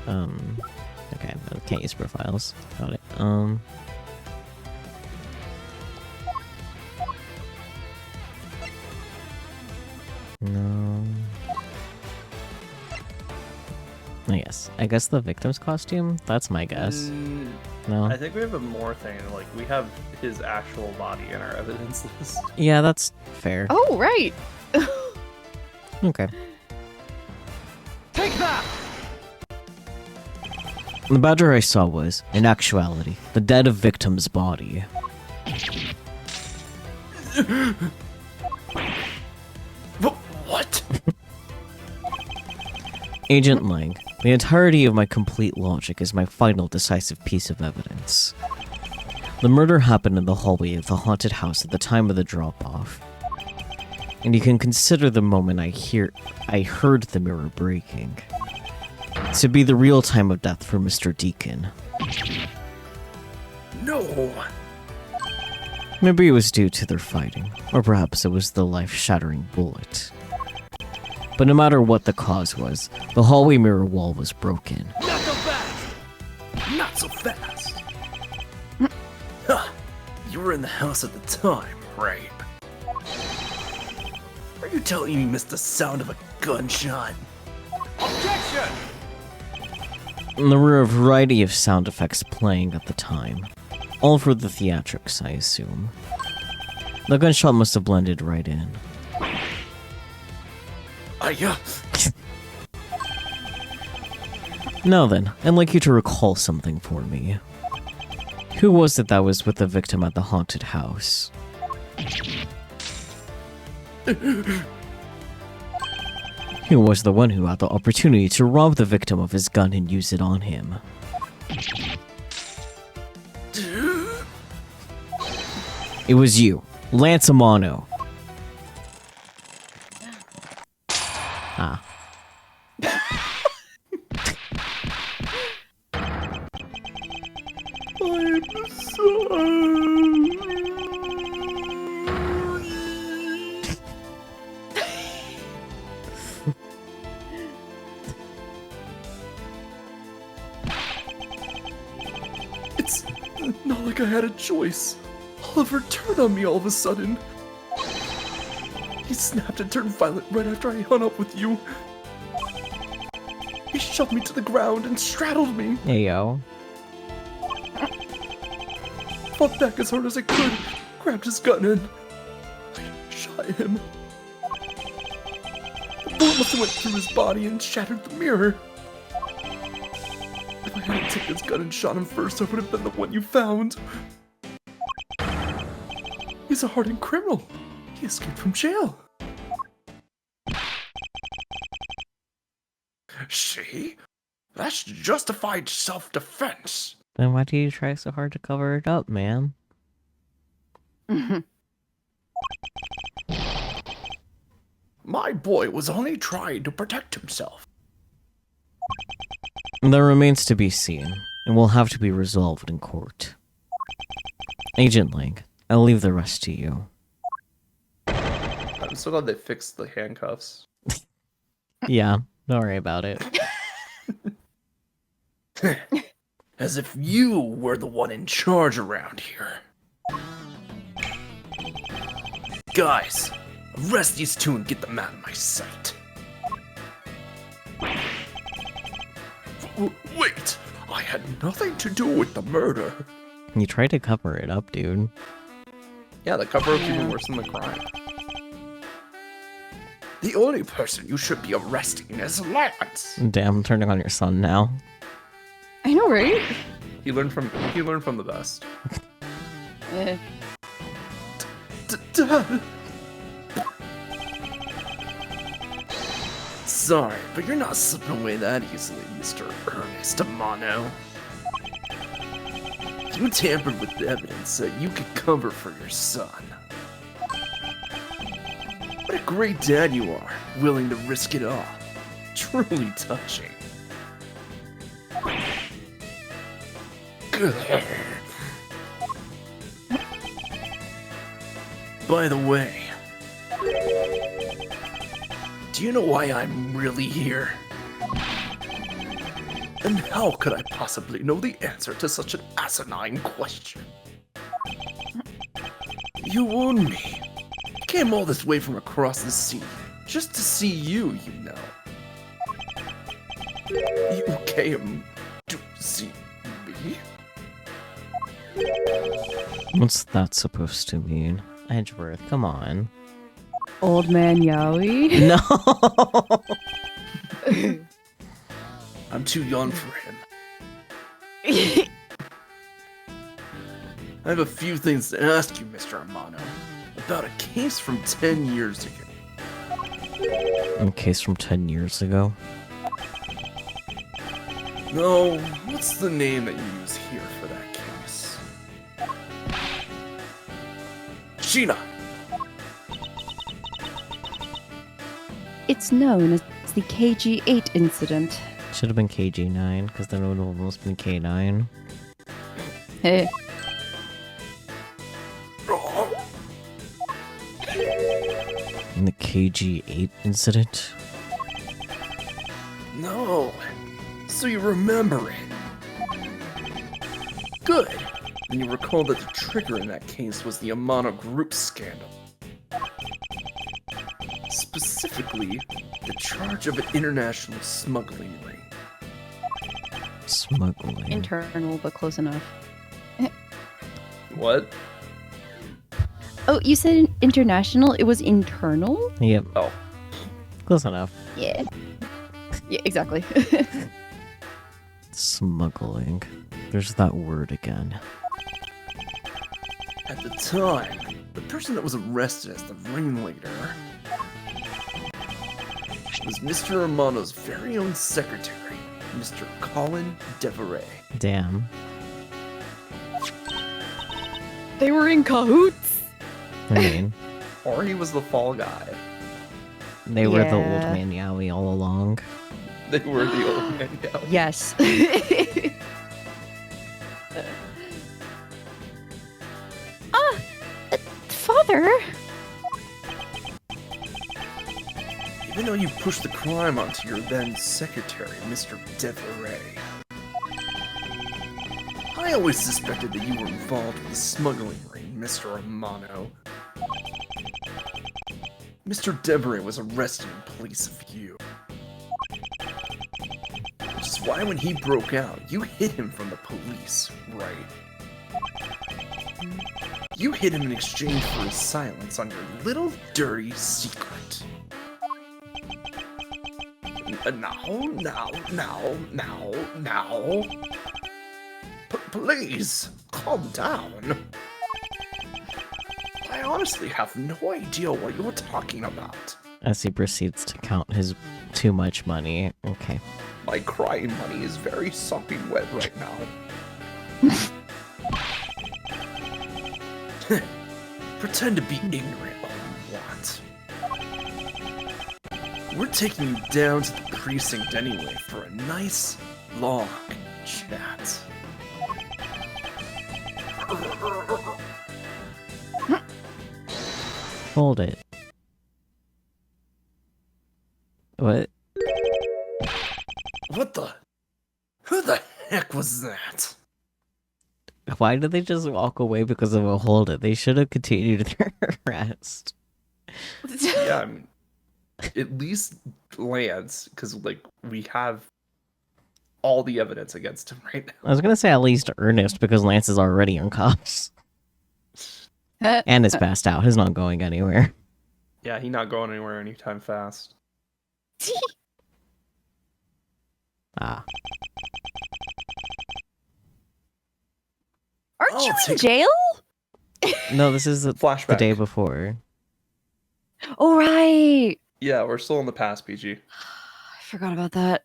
Okay, I can't use profiles. Got it. No. Yes, I guess the victim's costume? That's my guess. No? I think we have a more thing. Like, we have his actual body in our evidence list. Yeah, that's fair. Oh, right. Okay. Take that! The badger I saw was, in actuality, the dead victim's body. What? Agent Lang, the entirety of my complete logic is my final decisive piece of evidence. The murder happened in the hallway of the haunted house at the time of the drop-off. And you can consider the moment I heard the mirror breaking to be the real time of death for Mr. Deacon. No. Maybe it was due to their fighting, or perhaps it was the life-shattering bullet. But no matter what the cause was, the hallway mirror wall was broken. Not so fast. Not so fast. Huh. You were in the house at the time, right? Are you telling me you missed the sound of a gunshot? Objection! And there were a variety of sound effects playing at the time. All for the theatrics, I assume. The gunshot must have blended right in. Now then, I'd like you to recall something for me. Who was it that was with the victim at the haunted house? Who was the one who had the opportunity to rob the victim of his gun and use it on him? It was you, Lance Amano. Ah. I'm sorry. It's not like I had a choice. Oliver turned on me all of a sudden. He snapped and turned violent right after I hung up with you. He shoved me to the ground and straddled me. Hey, yo. Fought back as hard as I could, grabbed his gun and I shot him. The bullet must have went through his body and shattered the mirror. If I hadn't taken his gun and shot him first, I would have been the one you found. He's a hardened criminal. He escaped from jail. See? That's justified self-defense. Then why do you try so hard to cover it up, man? My boy was only trying to protect himself. That remains to be seen, and will have to be resolved in court. Agent Lang, I'll leave the rest to you. I'm so glad they fixed the handcuffs. Yeah, don't worry about it. As if you were the one in charge around here. Guys, arrest these two and get them out of my sight. Wait, I had nothing to do with the murder. You tried to cover it up, dude. Yeah, the cover-up's even worse than the crime. The only person you should be arresting is Lance. Damn, I'm turning on your son now. I know, right? He learned from the best. Eh. Dad. Sorry, but you're not slipping away that easily, Mr. Ernest Amano. You tampered with the evidence so you could cover for your son. What a great dad you are, willing to risk it all. Truly touching. Good. By the way, do you know why I'm really here? And how could I possibly know the answer to such an asinine question? You wound me. Came all this way from across the sea, just to see you, you know. You came to see me? What's that supposed to mean? Edgeworth, come on. Old man Yowie? No! I'm too young for him. I have a few things to ask you, Mr. Amano, about a case from 10 years ago. A case from 10 years ago? No, what's the name that you use here for that case? Sheena! It's known as the KG-8 incident. Should have been KG9, because then it would have almost been K9. Hey. And the KG8 incident? No. So you remember it. Good. And you recall that the trigger in that case was the Amano Group scandal. Specifically, the charge of an international smuggling ring. Smuggling. Internal, but close enough. What? Oh, you said international? It was internal? Yep. Oh. Close enough. Yeah. Yeah, exactly. Smuggling. There's that word again. At the time, the person that was arrested as the ringleader was Mr. Romano's very own secretary, Mr. Colin Deveray. Damn. They were in cahoots? I mean, Or he was the fall guy. they were the old Yeah. man Yowie all along. They were the old man. Yeah. Yes. Father? Even though you pushed the crime onto your then secretary, Mr. Deveray. I always suspected that you were involved with the smuggling ring, Mr. Romano. Mr. Deveray was arrested in place of you. Which is why when he broke out, you hid him from the police, right? You hid him in exchange for his silence on your little dirty secret. Now. Please, calm down. I honestly have no idea what you're talking about. As he proceeds to count his too much money. Okay. My crying money is very sopping wet right now. Pretend to be ignorant all you want. We're taking you down to the precinct anyway for a nice, long chat. Hold it. What? What the? Who the heck was that? Why did they just walk away because of a hold it? They should have continued their arrest. Yeah, I mean, at least Lance, because, like, we have all the evidence against him right now. I was gonna say at least Ernest because Lance is already in cuffs and is passed out. He's not going anywhere. Yeah, he's not going anywhere anytime fast. Ah, Aren't Oh, you in take- jail? no, this is the Flashback. day before. Oh, right. Yeah, we're still in the past, PG. I forgot about that.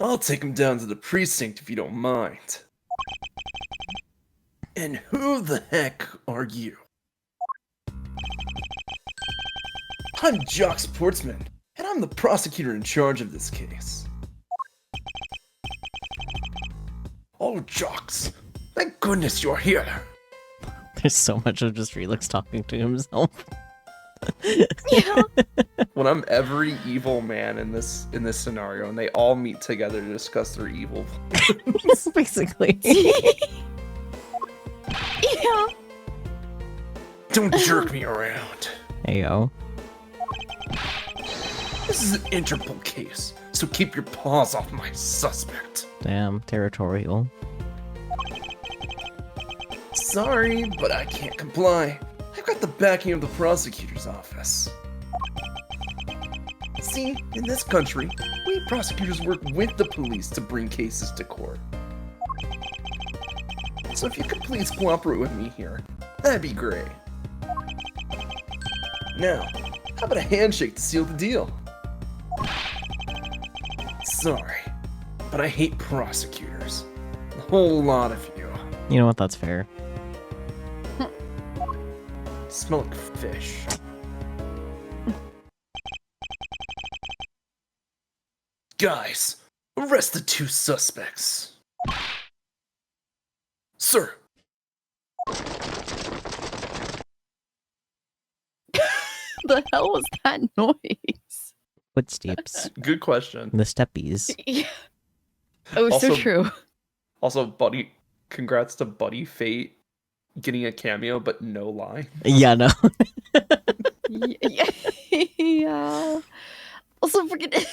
I'll take him down to the precinct if you don't mind. And who the heck are you? I'm Jock Sportsman, and I'm the prosecutor in charge of this case. Oh, Jocks, thank goodness you're here. There's so much of just Felix talking to himself. Yeah. When I'm every evil man in this scenario, and they all meet together to discuss their evil. Basically. Yeah. Don't jerk me around. Heyo. This is an Interpol case, so keep your paws off my suspect. Damn, territorial. Sorry, but I can't comply. I've got the backing of the prosecutor's office. See, in this country, we prosecutors work with the police to bring cases to court. So if you could please cooperate with me here, that'd be great. Now, how about a handshake to seal the deal? Sorry, but I hate prosecutors. A whole lot of you. You know what? That's fair. Smell like fish. Guys, arrest the two suspects. Sir. The hell was that noise? Footsteps. Good question. The steppies. Yeah. Oh, so Also- true. Also, Buddy, congrats to Buddy Fate getting a cameo, but no line. Yeah, no. Yeah. Yeah. Also, forget.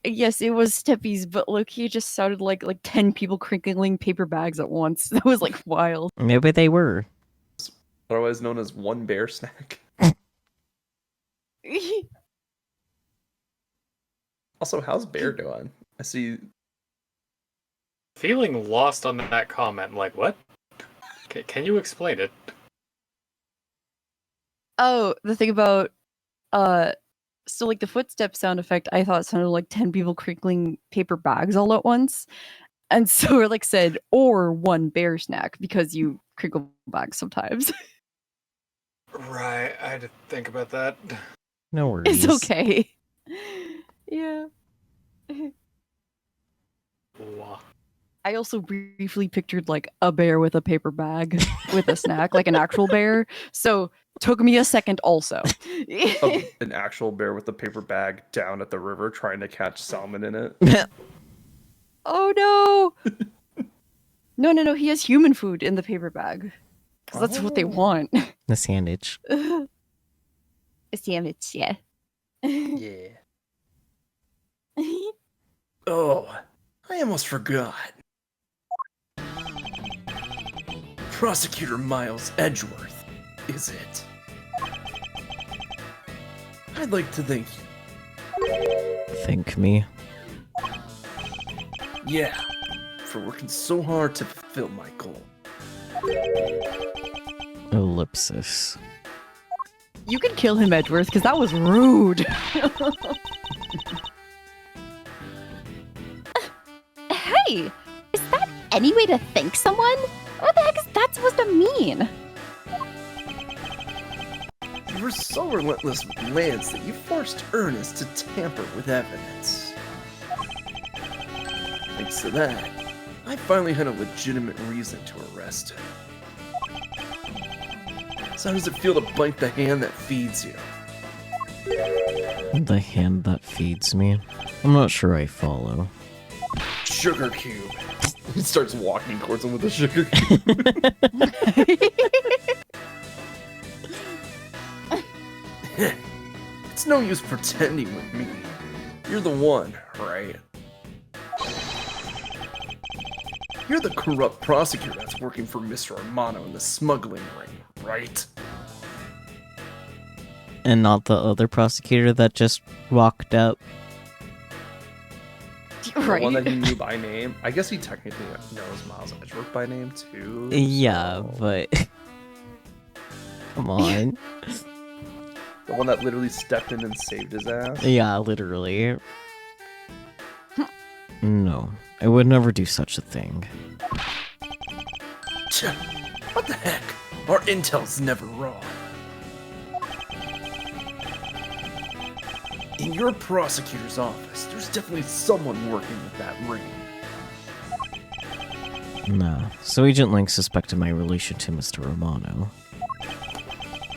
Yes, it was steppies, but Loki just sounded like 10 people crinkling paper bags at once. That was like wild. Maybe they were. Otherwise known as one bear snack. Also, how's Bear doing? I see. Feeling lost on that comment, like, what? Can you explain it? Oh, the thing about so like the footstep sound effect, I thought sounded like 10 people crinkling paper bags all at once. And so it like said, or one bear snack, because you crinkle bags sometimes. Right, I had to think about that. No worries. It's okay. Yeah. Wow. I also briefly pictured like a bear with a paper bag with a snack, like an actual bear. So took me a second also. An actual bear with a paper bag down at the river trying to catch salmon in it. Oh no. No. He has human food in the paper bag. Because that's what they Oh. want. The sandwich. A sandwich, yeah. Yeah. Oh, I almost forgot. Prosecutor Miles Edgeworth, is it? I'd like to thank you. Thank me. Yeah, for working so hard to fulfill my goal. Ellipsis. You can kill him, Edgeworth, because that was rude. Hey, is that any way to thank someone? What the heck is that supposed to mean? You were so relentless with Lance that you forced Ernest to tamper with evidence. Thanks to that, I finally had a legitimate reason to arrest him. So how does it feel to bite the hand that feeds you? The hand that feeds me. I'm not sure I follow. Sugar cube. He starts walking towards him with a sugar cube. It's no use pretending with me. You're the one, right? You're the corrupt prosecutor that's working for Mr. Romano in the smuggling ring, right? And not the other prosecutor that just walked up. The one Right. that he knew by name. I guess he technically knows Miles Edgeworth by name too. Yeah, so- but... Come on. The one that literally stepped in and saved his ass. Yeah, literally. No, I would never do such a thing. Tch, what the heck? Our intel's never wrong. In your prosecutor's office, there's definitely someone working with that ring. Nah, so Agent Link suspected my relation to Mr. Romano.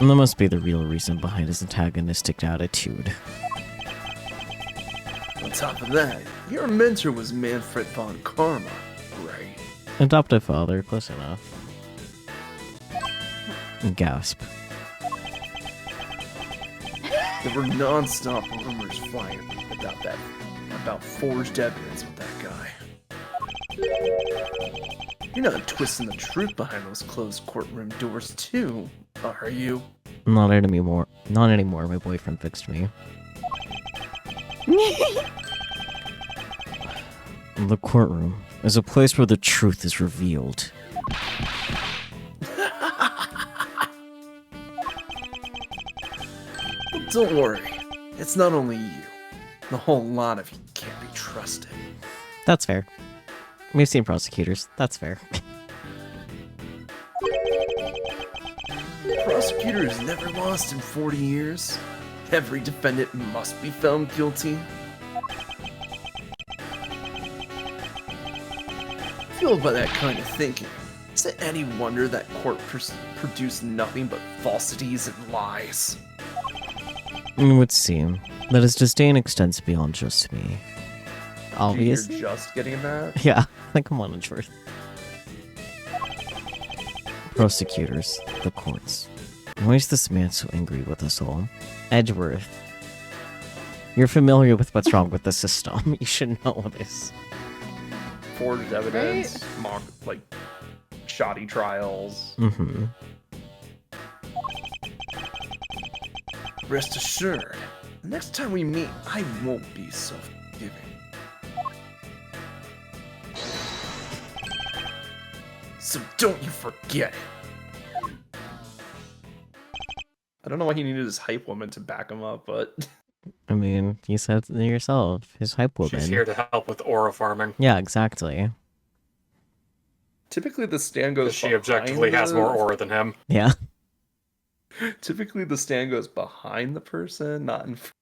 And that must be the real reason behind his antagonistic attitude. On top of that, your mentor was Manfred von Karma, right? Adoptive father, close enough. Gasp. There were non-stop rumors flying about forged evidence with that guy. You're not twisting the truth behind those closed courtroom doors too, are you? Not anymore. Not anymore, my boyfriend fixed me. The courtroom is a place where the truth is revealed. Well, don't worry. It's not only you. The whole lot of you can't be trusted. That's fair. We've seen prosecutors. That's fair. Prosecutor has never lost in 40 years. Every defendant must be found guilty. Fueled by that kind of thinking, is it any wonder that court produced nothing but falsities and lies? It would seem that his disdain extends beyond just me. Obviously. You're just getting that? Yeah, like come on, Edgeworth. Prosecutors, the courts. Why is this man so angry with us all? Edgeworth. You're familiar with what's wrong with the system. You should know this. Forged evidence, mock, like, shoddy trials. Mm-hmm. Rest assured, the next time we meet, I won't be so forgiving. So don't you forget it. I don't know why he needed his hype woman to back him up, but I mean, you said it yourself. His hype woman. She's here to help with aura farming. Yeah, exactly. typically the stand goes. She objectively has more aura than him. Yeah. Typically the stand goes behind the person, not in front.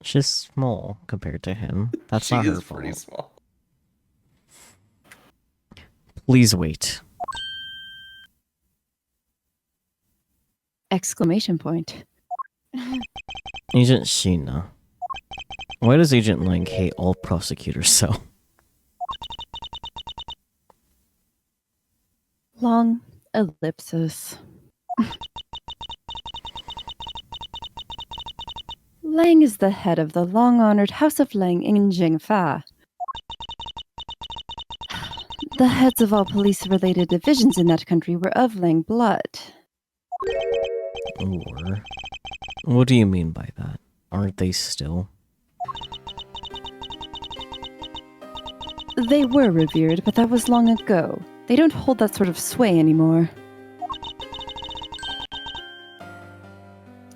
She's small compared to him. That's She not her is pretty fault. small. Please wait. Exclamation point. Agent Sheena. Why does Agent Lang hate all prosecutors so? Long ellipsis. Lang is the head of the long-honored House of Lang in Jingfa. The heads of all police-related divisions in that country were of Lang blood. Or... What do you mean by that? Aren't they still? They were revered, but that was long ago. They don't hold that sort of sway anymore.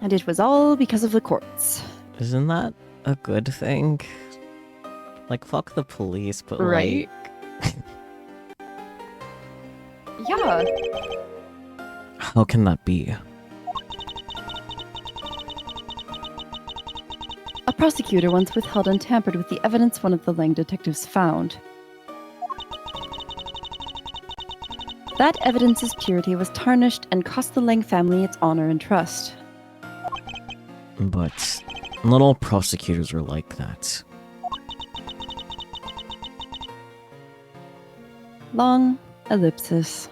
And it was all because of the courts. Isn't that a good thing? Like, fuck the police, but Right. Yeah. how can that be? A prosecutor once withheld and tampered with the evidence one of the Lang detectives found. That evidence's purity was tarnished and cost the Lang family its honor and trust. But not all prosecutors are like that. Long ellipsis.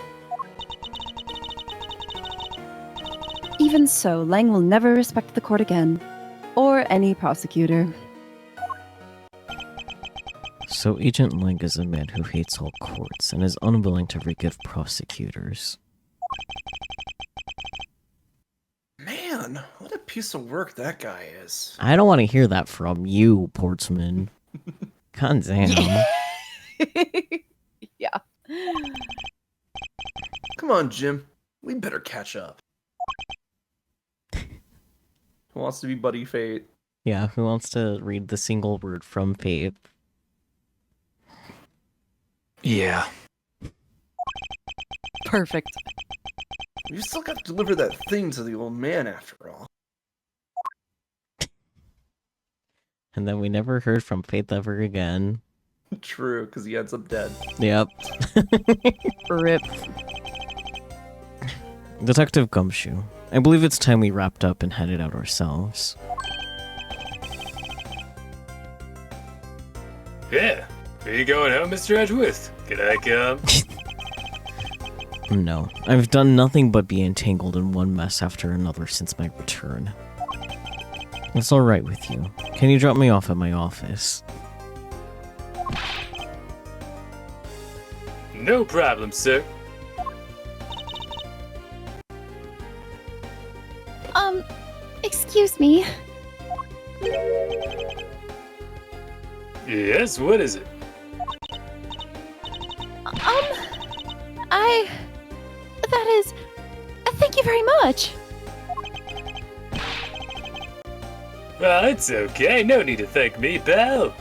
Even so, Lang will never respect the court again, or any prosecutor. So Agent Lang is a man who hates all courts and is unwilling to forgive prosecutors. Man, what a piece of work that guy is. I don't want to hear that from you, Portsman. God damn. Yeah. Come on, Jim. We better catch up. Who wants to be Buddy Fate? Yeah, who wants to read the single word from Fate? Yeah. Perfect. You still got to deliver that thing to the old man after all. And then we never heard from Faith ever again. True, because he ends up dead. Yep. Rip. Detective Gumshoe. I believe it's time we wrapped up and headed out ourselves. Yeah. Are you going home, Mr. Edgeworth? Can I come? No, I've done nothing but be entangled in one mess after another since my return. It's alright with you. Can you drop me off at my office? No problem, sir. Excuse me. Yes, what is it? That is... Thank you very much. Well, it's okay. No need to thank me, pal.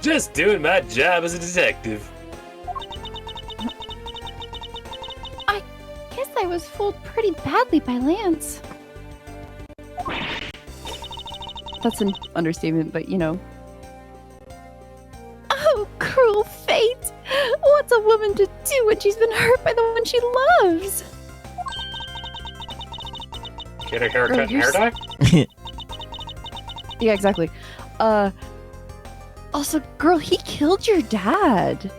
Just doing my job as a detective. I guess I was fooled pretty badly by Lance. That's an understatement, but you know. Oh, cruel fate! What's a woman to do when she's been hurt by the one she loves? Get a haircut and you're hair dye? Yeah, exactly. Also, girl, he killed your dad.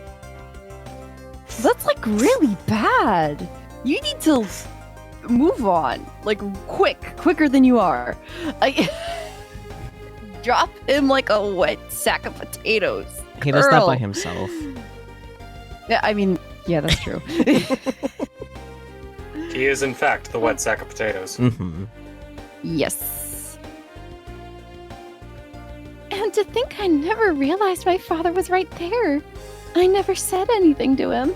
That's like really bad. You need to move on. Like, quicker than you are. I drop him like a wet sack of potatoes. He does that by Girl. himself. Yeah, I mean, yeah, that's true. He is, in fact, the wet sack of potatoes. Mm-hmm. Yes. And to think I never realized my father was right there. I never said anything to him.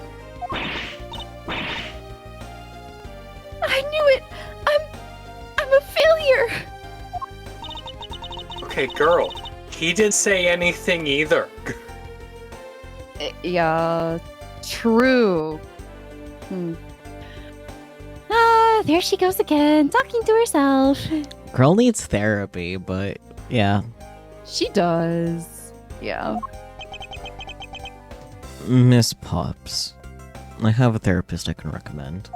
I knew it. I'm a failure. Okay, girl. He didn't say anything either. Yeah, true. There she goes again, talking to herself. Girl needs therapy, but yeah. She does. Yeah. Miss Pops, I have a therapist I can recommend.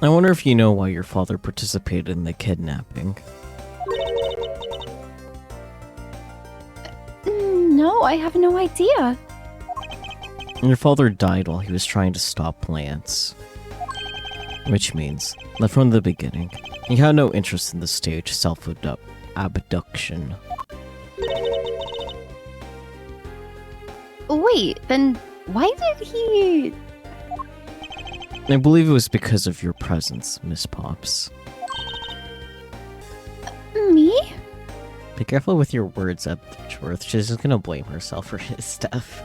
I wonder if you know why your father participated in the kidnapping. No, I have no idea. Your father died while he was trying to stop Lance. Which means that from the beginning, he had no interest in the stage self-abduction. Wait, then why did he... I believe it was because of your presence, Miss Pops. Me? Be careful with your words, Edgeworth. She's just gonna blame herself for his death.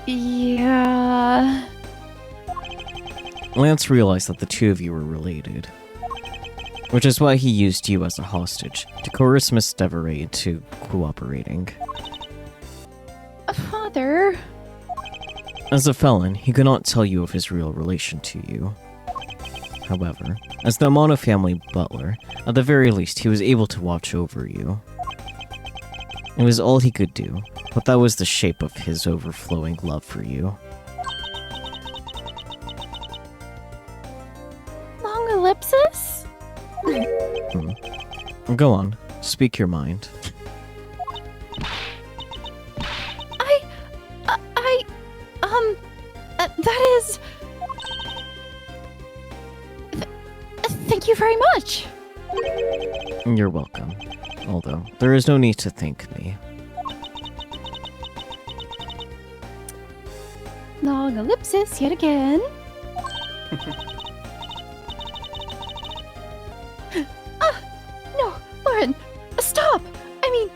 Yeah... Lance realized that the two of you were related, which is why he used you as a hostage to coerce Miss Deveray into cooperating. Father... As a felon, he could not tell you of his real relation to you. However, as the Amano family butler, at the very least he was able to watch over you. It was all he could do, but that was the shape of his overflowing love for you. Long ellipsis? Go on, speak your mind. That is... Thank you very much. You're welcome. Although, there is no need to thank me. Long ellipsis yet again. No, Lauren, stop! I mean,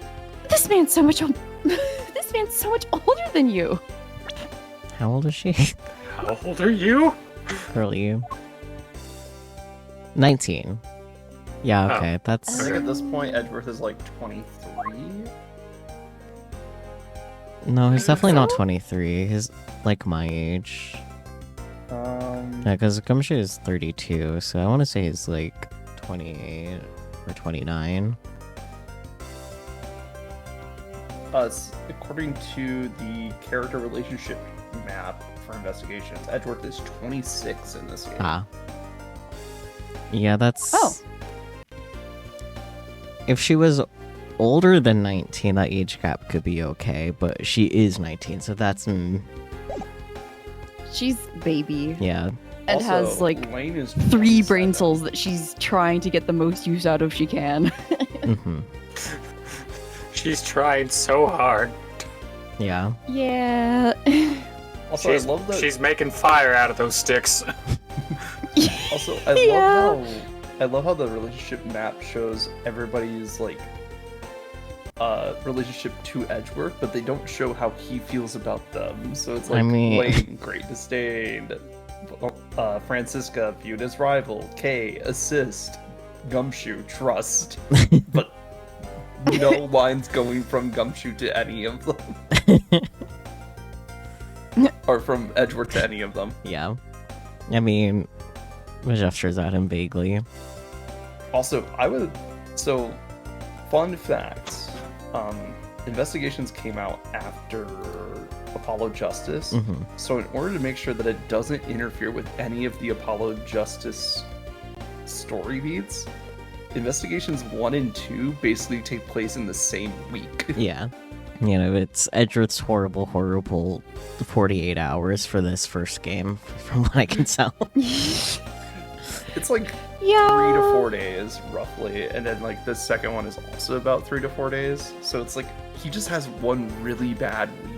this man's so much this man's so much older than you. How old is she? How old are you? Early you. 19. Yeah, Oh. okay, I that's... think at this point, Edgeworth is like 23. No, he's definitely not 23. He's like my age. Yeah, because Gumshoe is 32, so I want to say he's like 28 or 29. According to the character relationship map for investigations, Edgeworth is 26 in this game. Ah. Yeah, that's... Oh. If she was older than 19, that age gap could be okay, but she is 19, so that's... She's baby yeah. and Also, has like Lane is 3 brain 27. cells that she's trying to get the most use out of she can. Mm-hmm. She's trying so hard. Yeah. Yeah. Also, She's, I love that. she's making fire out of those sticks. Also, I Yeah. love how the relationship map shows everybody's like relationship to Edgeworth, but they don't show how he feels about them. So it's like I mean- Lane, great disdain, Francisca viewed as rival, Kay assist, Gumshoe trust, but no lines going from Gumshoe to any of them, or from Edgeworth to any of them. Yeah. I mean, gestures at him vaguely. Also, fun fact, investigations came out after Apollo Justice, Mm-hmm. so in order to make sure that it doesn't interfere with any of the Apollo Justice story beats, investigations 1 and 2 basically take place in the same week. Yeah. You know, it's Edgeworth's horrible 48 hours for this first game, from what I can tell. It's like Yeah. 3 to 4 days, roughly. And then, like, the second one is also about 3 to 4 days. So it's like, he just has one really bad week.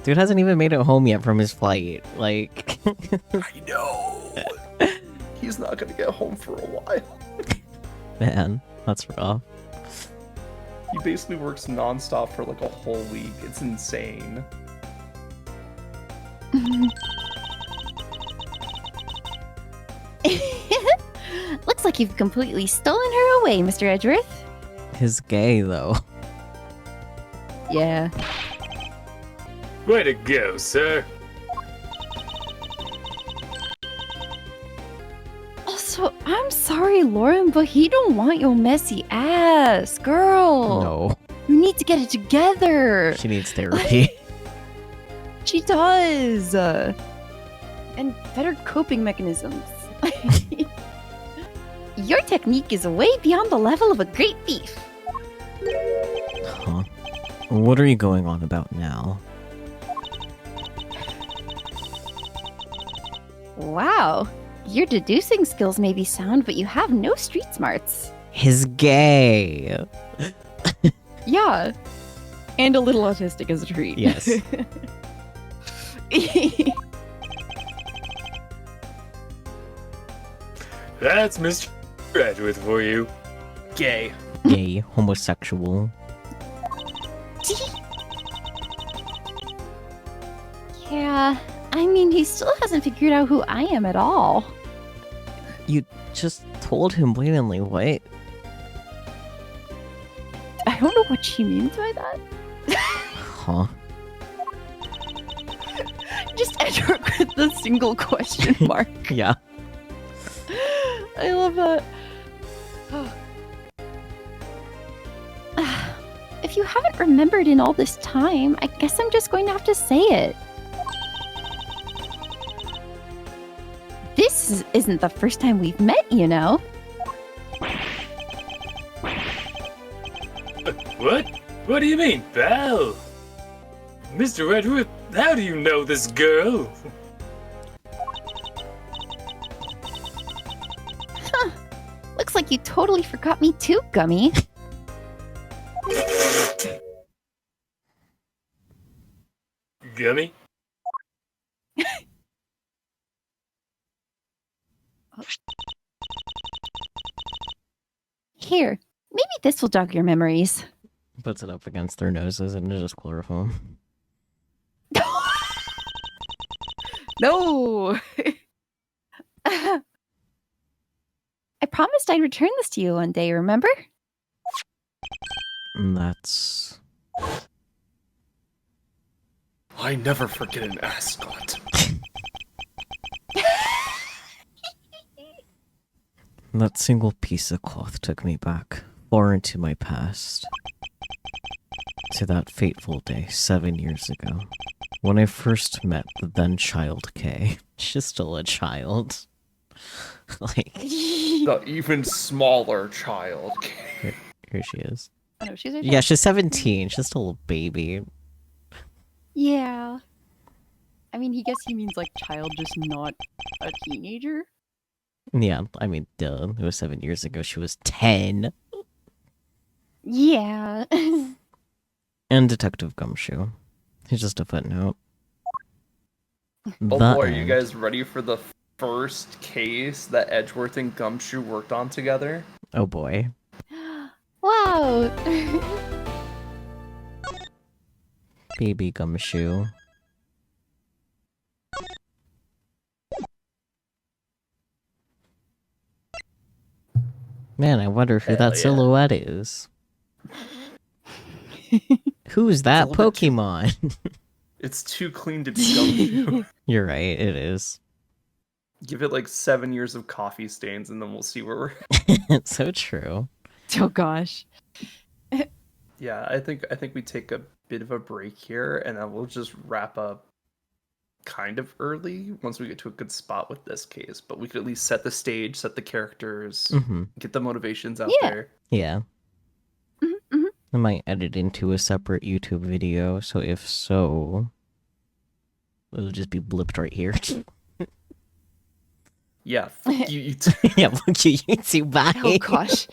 Dude hasn't even made it home yet from his flight. Like, I know! He's not gonna get home for a while. man, that's rough. He basically works nonstop for like a whole week. It's insane. Looks like you've completely stolen her away, Mr. Edgeworth. He's gay, though. Yeah. Way to go, sir. Also, I'm sorry, Lauren, but he don't want your messy ass, girl. No, You need to get it together. she needs therapy. She does. And better coping mechanisms. Your technique is way beyond the level of a great thief. Huh. What are you going on about now? Wow. Your deducing skills may be sound, but you have no street smarts. He's gay! Yeah. And a little autistic as a treat. Yes. That's Mr. Edgeworth for you. Gay. Gay, homosexual. Yeah, I mean, he still hasn't figured out who I am at all. You just told him blatantly, what? I don't know what she means by that. Huh. Just Edward with the single question mark. Yeah. I love that. If you haven't remembered in all this time, I guess I'm just going to have to say it. Isn't the first time we've met, you know. What? What do you mean, pal? Mr. Edgeworth, how do you know this girl? Looks like you totally forgot me too, Gummy. Gummy? Here, maybe this will jog your memories. Puts it up against their noses and it's just chloroform. No! I promised I'd return this to you one day, remember? And that's... I never forget an ascot. That single piece of cloth took me back, far into my past. To that fateful day 7 years ago, when I first met the then child Kay. She's still a child. Like, The even smaller child. here she is. Oh, no, she's a Yeah, she's 17. She's still a baby. Yeah. I mean, he means like child, just not a teenager. Yeah, I mean, duh. It was 7 years ago. She was 10. Yeah. And Detective Gumshoe. He's just a footnote. Oh The boy, are you end. guys ready for the first case that Edgeworth and Gumshoe worked on together? Oh boy. Wow. Baby Gumshoe. Man, I wonder who Hell that yeah. silhouette is. Who's that It's a little bit too- Pokemon? It's too clean to be Gumshoe. You're right, it is. Give it like 7 years of coffee stains and then we'll see where we're... It's so true. Oh gosh. Yeah, I think we take a bit of a break here and then we'll just wrap up kind of early once we get to a good spot with this case. But we could at least set the stage, set the characters, Hmm. get the motivations out Yeah. there. Yeah. I might edit into a separate YouTube video, so if so, it'll just be blipped right here. Yeah, you yeah, fuck you, YouTube, bye. Oh gosh.